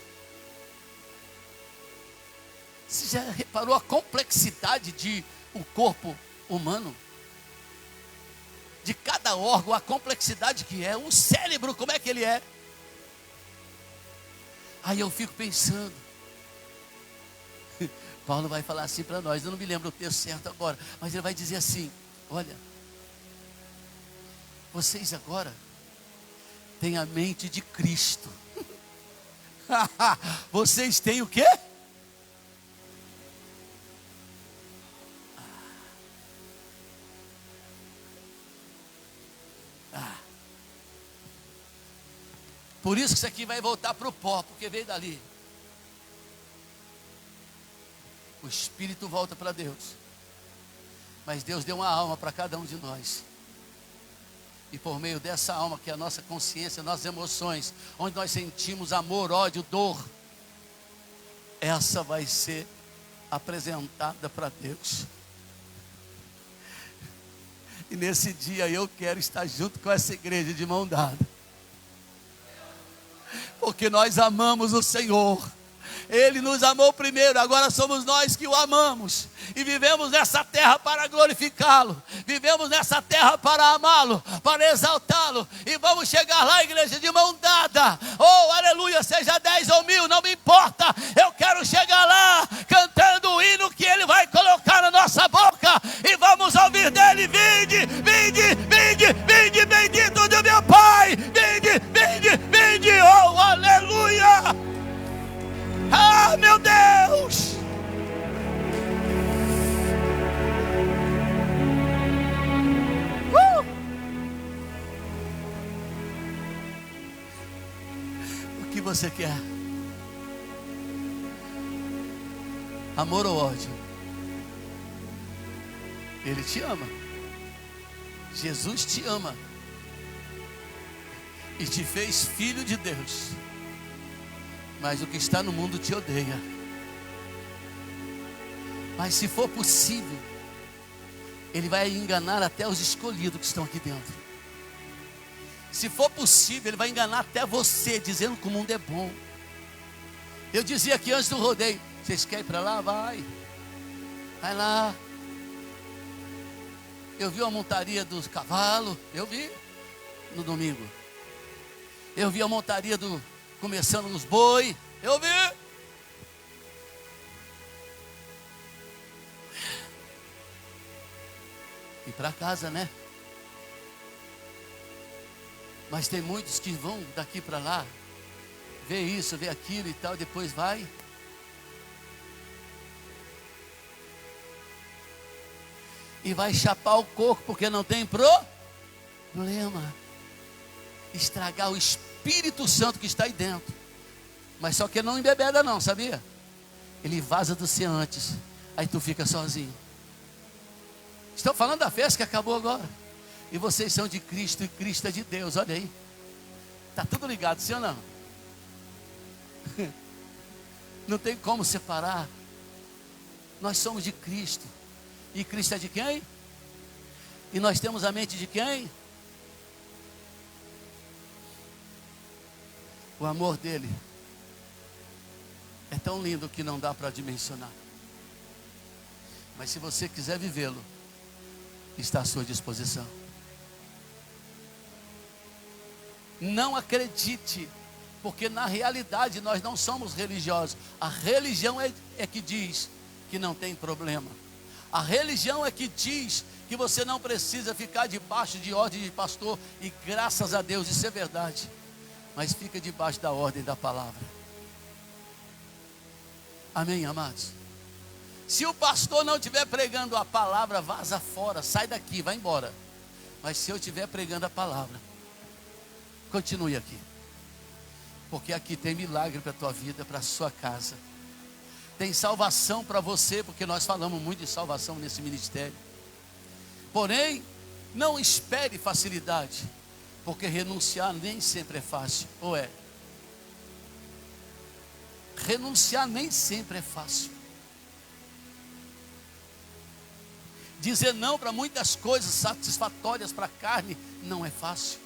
Você já reparou a complexidade de o corpo humano? De cada órgão, a complexidade que é. O cérebro, como é que ele é? Aí eu fico pensando, Paulo vai falar assim para nós, eu não me lembro o texto certo agora, mas ele vai dizer assim: olha, vocês agora têm a mente de Cristo. Vocês têm o quê? Por isso que isso aqui vai voltar para o pó, porque veio dali. O espírito volta para Deus, mas Deus deu uma alma para cada um de nós. E por meio dessa alma, que é a nossa consciência, nossas emoções, onde nós sentimos amor, ódio, dor, essa vai ser apresentada para Deus. E nesse dia eu quero estar junto com essa igreja de mão dada, porque nós amamos o Senhor. Ele nos amou primeiro, agora somos nós que o amamos. E vivemos nessa terra para glorificá-lo. Vivemos nessa terra para amá-lo, para exaltá-lo. E vamos chegar lá, igreja, de mão dada. Oh, aleluia, seja 10 ou 1000, não me importa. Eu quero chegar lá, cantando o hino que Ele vai colocar na nossa boca. E vamos ouvir dele: vinde, vinde, vinde, vinde, bendito do meu Pai. Vinde, vinde, vinde, oh, aleluia. Ah, meu Deus! O que você quer? Amor ou ódio? Ele te ama. Jesus te ama e te fez filho de Deus. Mas o que está no mundo te odeia. Mas se for possível, Ele vai enganar até os escolhidos que estão aqui dentro. Se for possível, Ele vai enganar até você, dizendo que o mundo é bom. Eu dizia aqui antes do rodeio: vocês querem ir para lá? Vai. Vai lá. Eu vi a montaria dos cavalos, eu vi no domingo. Eu vi a montaria começando nos boi, eu vi. E para casa, né? Mas tem muitos que vão daqui para lá, vê isso, vê aquilo e tal, depois vai. E vai chapar o coco porque não tem problema. Estragar o Espírito Santo que está aí dentro. Mas só que não embebeda não, sabia? Ele vaza do você antes. Aí tu fica sozinho. Estou falando da festa que acabou agora. E vocês são de Cristo e Cristo é de Deus, olha aí. Está tudo ligado, sim ou não? Não tem como separar. Nós somos de Cristo. E Cristo é de quem? E nós temos a mente de quem? O amor dele é tão lindo que não dá para dimensionar. Mas se você quiser vivê-lo, está à sua disposição. Não acredite, porque na realidade nós não somos religiosos. A religião é que diz que não tem problema. A religião é que diz que você não precisa ficar debaixo de ordem de pastor. E graças a Deus isso é verdade. Mas fica debaixo da ordem da palavra. Amém, amados? Se o pastor não estiver pregando a palavra, vaza fora, sai daqui, vai embora. Mas se eu estiver pregando a palavra, continue aqui. Porque aqui tem milagre para a tua vida, para a sua casa. Tem salvação para você, porque nós falamos muito de salvação nesse ministério. Porém, não espere facilidade, porque renunciar nem sempre é fácil, ou é? Renunciar nem sempre é fácil. Dizer não para muitas coisas satisfatórias para a carne não é fácil.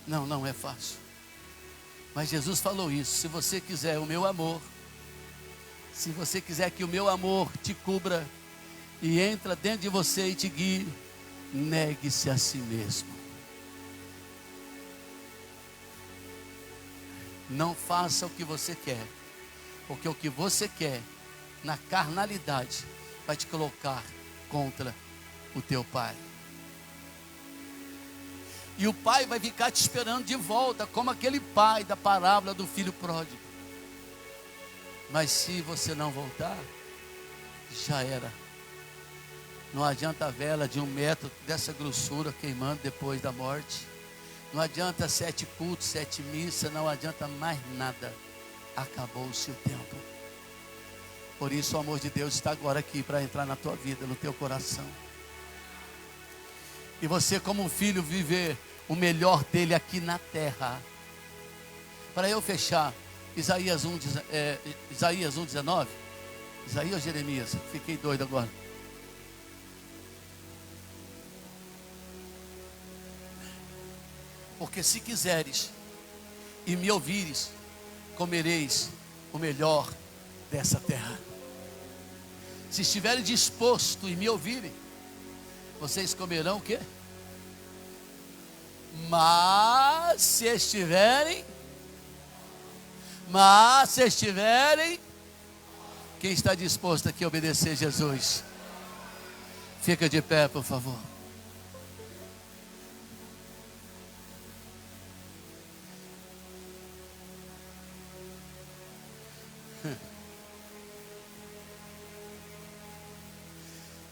Não é fácil. Mas Jesus falou isso: se você quiser o meu amor, se você quiser que o meu amor te cubra e entra dentro de você e te guie, negue-se a si mesmo. Não faça o que você quer, porque o que você quer na carnalidade vai te colocar contra o teu pai. E o pai vai ficar te esperando de volta, como aquele pai da parábola do filho pródigo. Mas se você não voltar, já era. Não adianta a vela de 1 metro dessa grossura queimando depois da morte. Não adianta 7 cultos, 7 missas, não adianta mais nada. Acabou-se o tempo. Por isso o amor de Deus está agora aqui para entrar na tua vida, no teu coração. E você, como um filho, viver o melhor dele aqui na terra. Para eu fechar, Isaías 1:19. Isaías ou Jeremias? Fiquei doido agora. Porque se quiseres e me ouvires, comereis o melhor dessa terra. Se estiverem dispostos e me ouvirem, vocês comerão o quê? Mas se estiverem, quem está disposto aqui a obedecer Jesus? Fica de pé, por favor.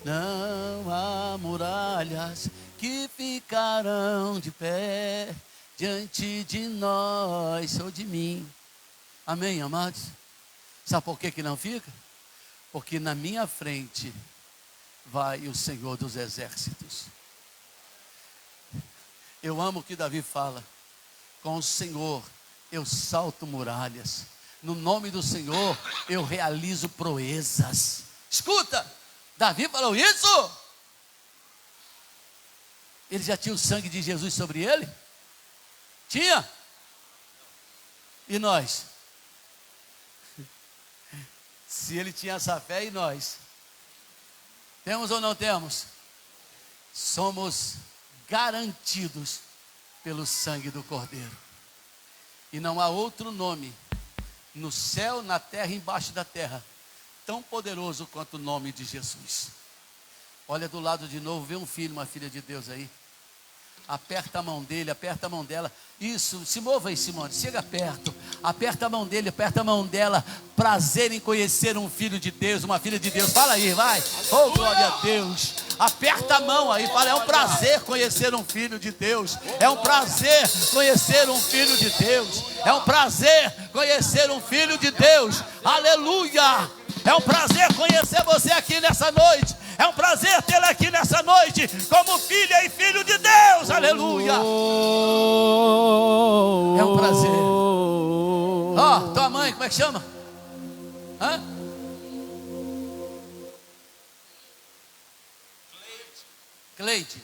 Não há muralhas que ficarão de pé diante de nós ou de mim. Amém, amados? Sabe por que não fica? Porque na minha frente vai o Senhor dos exércitos. Eu amo o que Davi fala: com o Senhor eu salto muralhas, no nome do Senhor eu realizo proezas. Escuta! Davi falou isso? Ele já tinha o sangue de Jesus sobre ele? Tinha? E nós? Se ele tinha essa fé, e nós? Temos ou não temos? Somos garantidos pelo sangue do Cordeiro. E não há outro nome no céu, na terra e embaixo da terra tão poderoso quanto o nome de Jesus. Olha do lado de novo, vê um filho, uma filha de Deus aí. Aperta a mão dele, aperta a mão dela. Isso, se mova aí, Simone, chega perto. Aperta a mão dele, aperta a mão dela. Prazer em conhecer um filho de Deus, uma filha de Deus. Fala aí, vai. Oh, glória a Deus. Aperta a mão aí, fala, é um prazer conhecer um filho de Deus. É um prazer conhecer um filho de Deus. É um prazer conhecer um filho de Deus. Aleluia. É um prazer conhecer você aqui nessa noite. É um prazer tê-la aqui nessa noite como filha e filho de Deus. Aleluia. É um prazer. Ó, tua mãe, como é que chama? Hã? Cleide.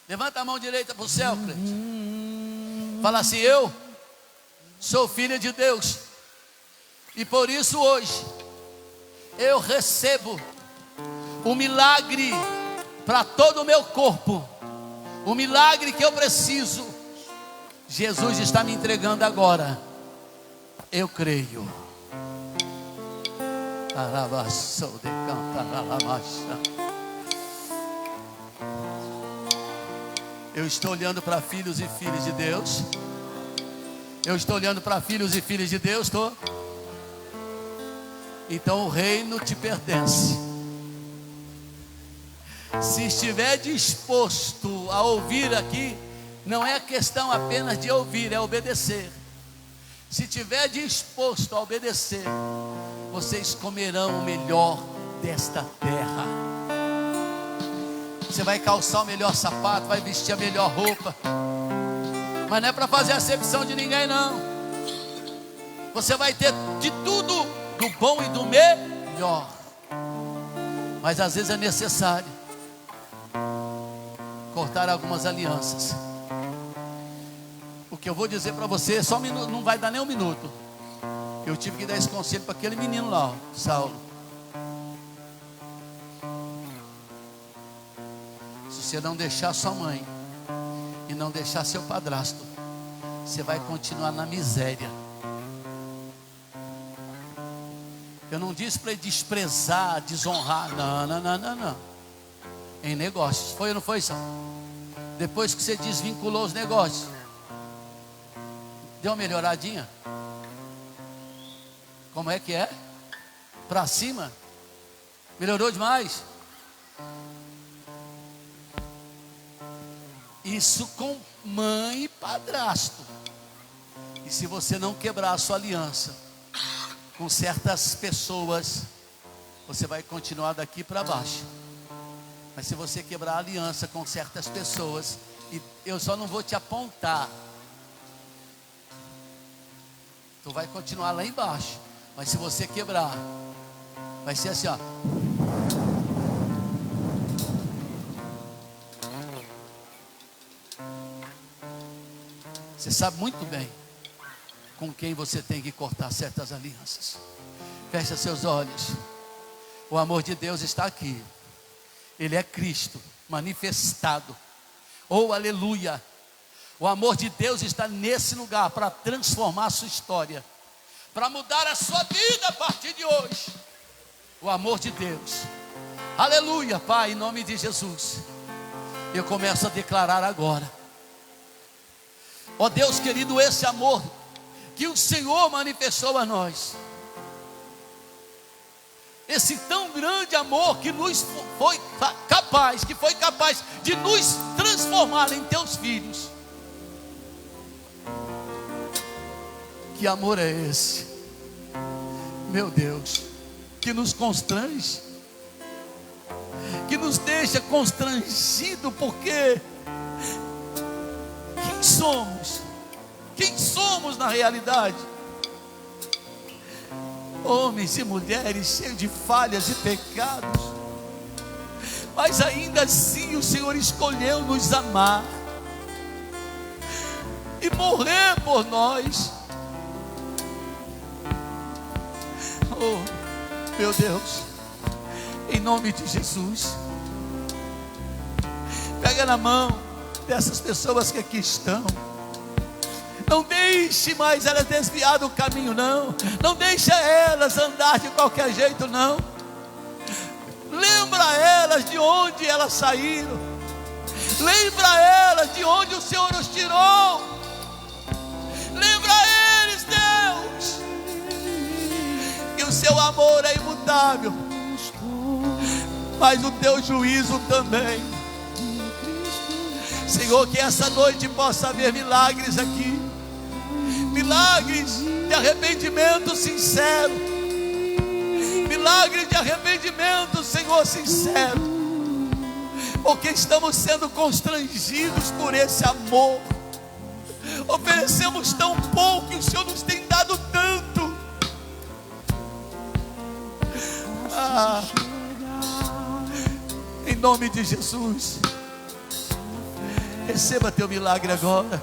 Levanta a mão direita para o céu, Cleide. Fala assim: eu sou filha de Deus. E por isso hoje eu recebo o milagre para todo o meu corpo, o milagre que eu preciso. Jesus está me entregando agora. Eu creio. Eu estou olhando para filhos e filhas de Deus. Eu estou olhando para filhos e filhas de Deus, estou. Então o reino te pertence. Se estiver disposto a ouvir aqui, não é questão apenas de ouvir, é obedecer. Se estiver disposto a obedecer, vocês comerão o melhor desta terra. Você vai calçar o melhor sapato, vai vestir a melhor roupa, mas não é para fazer acepção de ninguém, não. Você vai ter de tudo, do bom e do melhor, mas às vezes é necessário cortar algumas alianças. O que eu vou dizer para você, só um minuto, não vai dar nem um minuto. Eu tive que dar esse conselho para aquele menino lá, ó, Saulo. Se você não deixar sua mãe e não deixar seu padrasto, você vai continuar na miséria. Eu não disse para ele desprezar, desonrar. Não. Em negócios. Foi ou não foi, Saulo? Depois que você desvinculou os negócios, deu uma melhoradinha? Como é que é? Para cima? Melhorou demais? Isso com mãe e padrasto. E se você não quebrar a sua aliança com certas pessoas, você vai continuar daqui para baixo. Mas se você quebrar a aliança com certas pessoas, e eu só não vou te apontar, tu vai continuar lá embaixo. Mas se você quebrar, vai ser assim, ó. Você sabe muito bem com quem você tem que cortar certas alianças. Feche seus olhos. O amor de Deus está aqui. Ele é Cristo manifestado. Oh, aleluia. O amor de Deus está nesse lugar para transformar a sua história, para mudar a sua vida a partir de hoje. O amor de Deus. Aleluia, Pai, em nome de Jesus. Eu começo a declarar agora. Ó Deus querido, esse amor que o Senhor manifestou a nós, esse tão grande amor que nos foi capaz, de nos transformar em teus filhos. Que amor é esse, meu Deus, que nos constrange, que nos deixa constrangido, porque quem somos na realidade? Homens e mulheres cheios de falhas e pecados, mas ainda assim o Senhor escolheu nos amar e morrer por nós. Oh, Meu Deus, em nome de Jesus, pega na mão dessas pessoas que aqui estão. Não deixe mais elas desviar do caminho, não. Não deixe elas andar de qualquer jeito, não. Lembra elas de onde elas saíram. Lembra elas de onde o Senhor os tirou. Lembra eles, Deus, que o seu amor é imutável, mas o teu juízo também. Senhor, que essa noite possa haver milagres aqui. Milagres de arrependimento sincero. Milagres de arrependimento, Senhor, sincero. Porque estamos sendo constrangidos por esse amor. Oferecemos tão pouco e o Senhor nos tem dado tanto. Em nome de Jesus, receba teu milagre agora.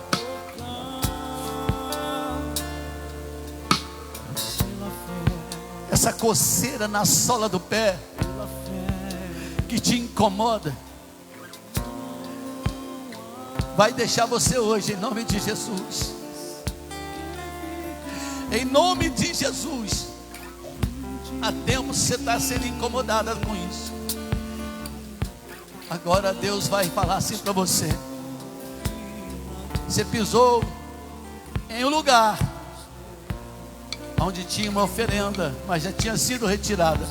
Essa coceira na sola do pé que te incomoda vai deixar você hoje, em nome de Jesus. Em nome de Jesus. Há tempo você está sendo incomodada com isso. Agora Deus vai falar assim para você. Você pisou em um lugar onde tinha uma oferenda, mas já tinha sido retirada.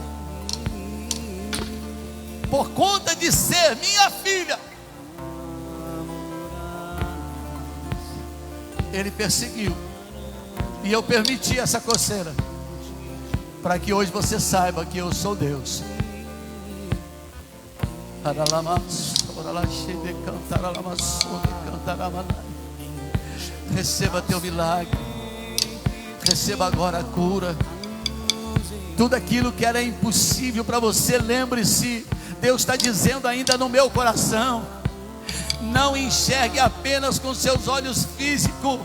Por conta de ser minha filha, ele perseguiu. E eu permiti essa coceira, para que hoje você saiba que eu sou Deus. Receba teu milagre. Receba agora a cura. Tudo aquilo que era impossível para você, lembre-se, Deus está dizendo ainda no meu coração: não enxergue apenas com seus olhos físicos.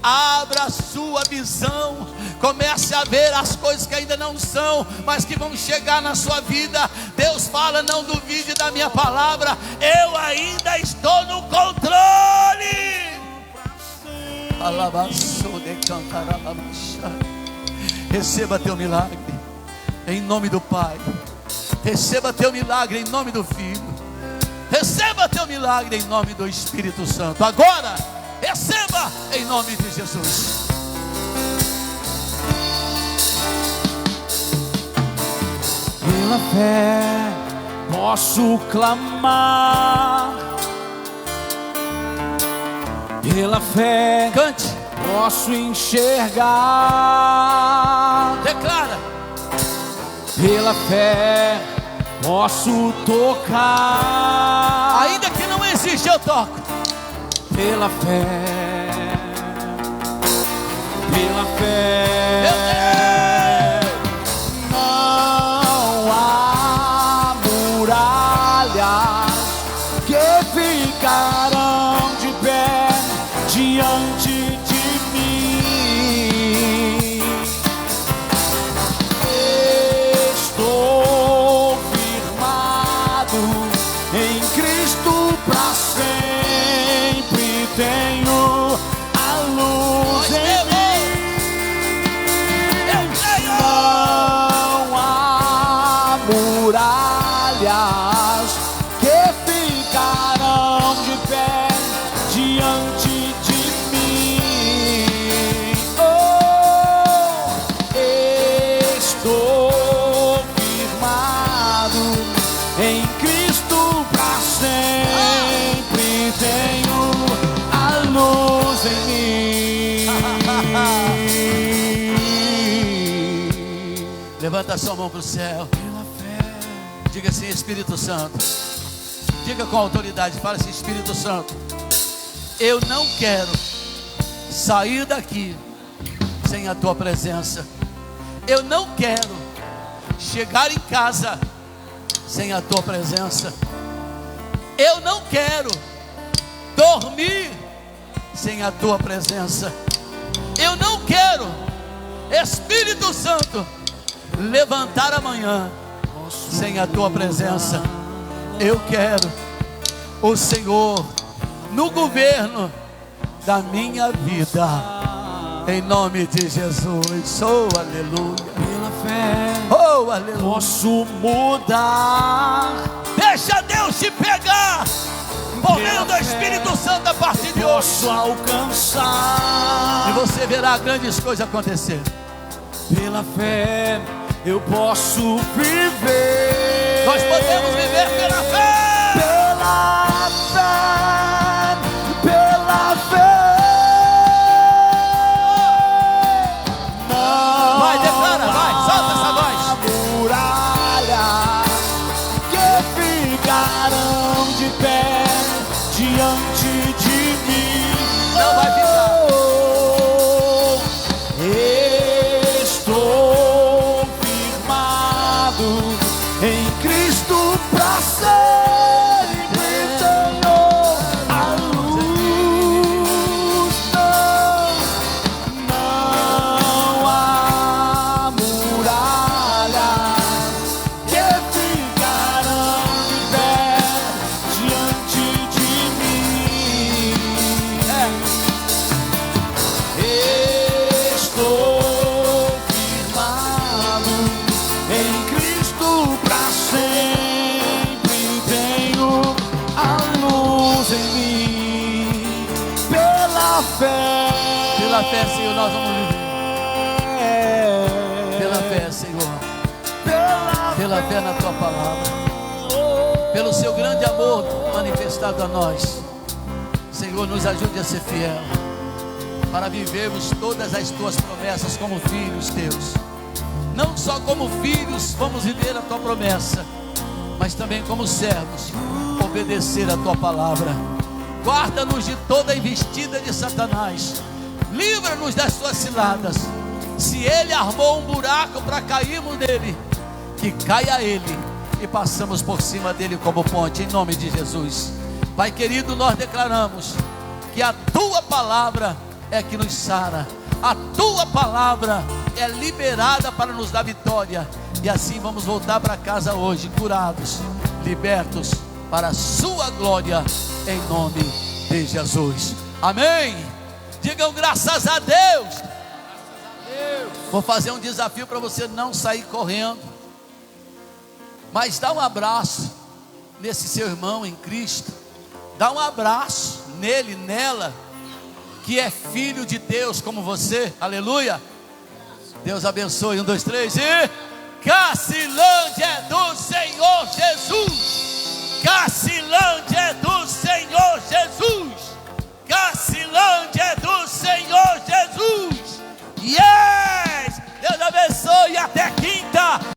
Abra a sua visão. Comece a ver as coisas que ainda não são, mas que vão chegar na sua vida. Deus fala: não duvide da minha palavra, eu ainda estou no controle. Receba teu milagre em nome do Pai. Receba teu milagre em nome do Filho. Receba teu milagre em nome do Espírito Santo. Agora, receba em nome de Jesus.
Pela fé posso clamar. Pela fé
Cante,
posso enxergar.
declara.
Pela fé posso tocar.
Ainda que não existe, eu toco.
Pela fé, pela fé, não há muralhas que ficarão de pé diante de mim. Estou firmado em Cristo pra sempre. Tenho a luz em mim. Não há muralhas que ficarão de pé diante de mim. Oh, estou firmado em Cristo pra sempre. Tenho a luz em mim.
Levanta a sua mão para o céu. Diga assim: Espírito Santo. Diga com autoridade. Fala assim: Espírito Santo, eu não quero sair daqui sem a tua presença. Eu não quero chegar em casa sem a tua presença. Eu não quero dormir sem a tua presença. Eu não quero, Espírito Santo, levantar amanhã sem a tua presença. Eu quero o Senhor no governo da minha vida, em nome de Jesus. Oh, aleluia.
Pela fé,
Oh, aleluia.
posso mudar.
Deixa Deus te pegar por meio do Espírito Santo a partir de hoje,
Posso alcançar.
e você verá grandes coisas acontecer.
Pela fé, eu posso viver.
Nós podemos viver pela fé.
Pela fé, pela fé. Não
Vai, declara, vai, solta essa voz.
há muralha que ficarão de pé diante de mim.
Não vai ficar.
Estou firmado em Cristo pra sempre. Senhor, a luz. Não há muralhas que ficarão de pé diante de mim. Estou firmado em Cristo pra sempre. Tenho a luz em mim. Pela fé.
Pela fé, Senhor, nós vamos viver. Pela fé, Senhor. Pela fé na tua palavra. Pelo seu grande amor manifestado a nós. Senhor, nos ajude a ser fiel, para vivermos todas as tuas promessas como filhos teus. Não só como filhos vamos viver a tua promessa, mas também como servos, obedecer a tua palavra. Guarda-nos de toda investida de Satanás. Livra-nos das suas ciladas. Se ele armou um buraco para cairmos nele, que caia ele e passamos por cima dele como ponte, em nome de Jesus. Pai querido, nós declaramos que a tua palavra é que nos sara. A tua palavra é liberada para nos dar vitória. E assim vamos voltar para casa hoje, curados, libertos, para a sua glória, em nome de Jesus. Amém. Digam graças a Deus. Vou fazer um desafio para você não sair correndo, mas dá um abraço nesse seu irmão em Cristo. Dá um abraço nele, nela, que é filho de Deus como você. Aleluia. Deus abençoe. 1, 2, 3 e Cacilândia é do Senhor Jesus.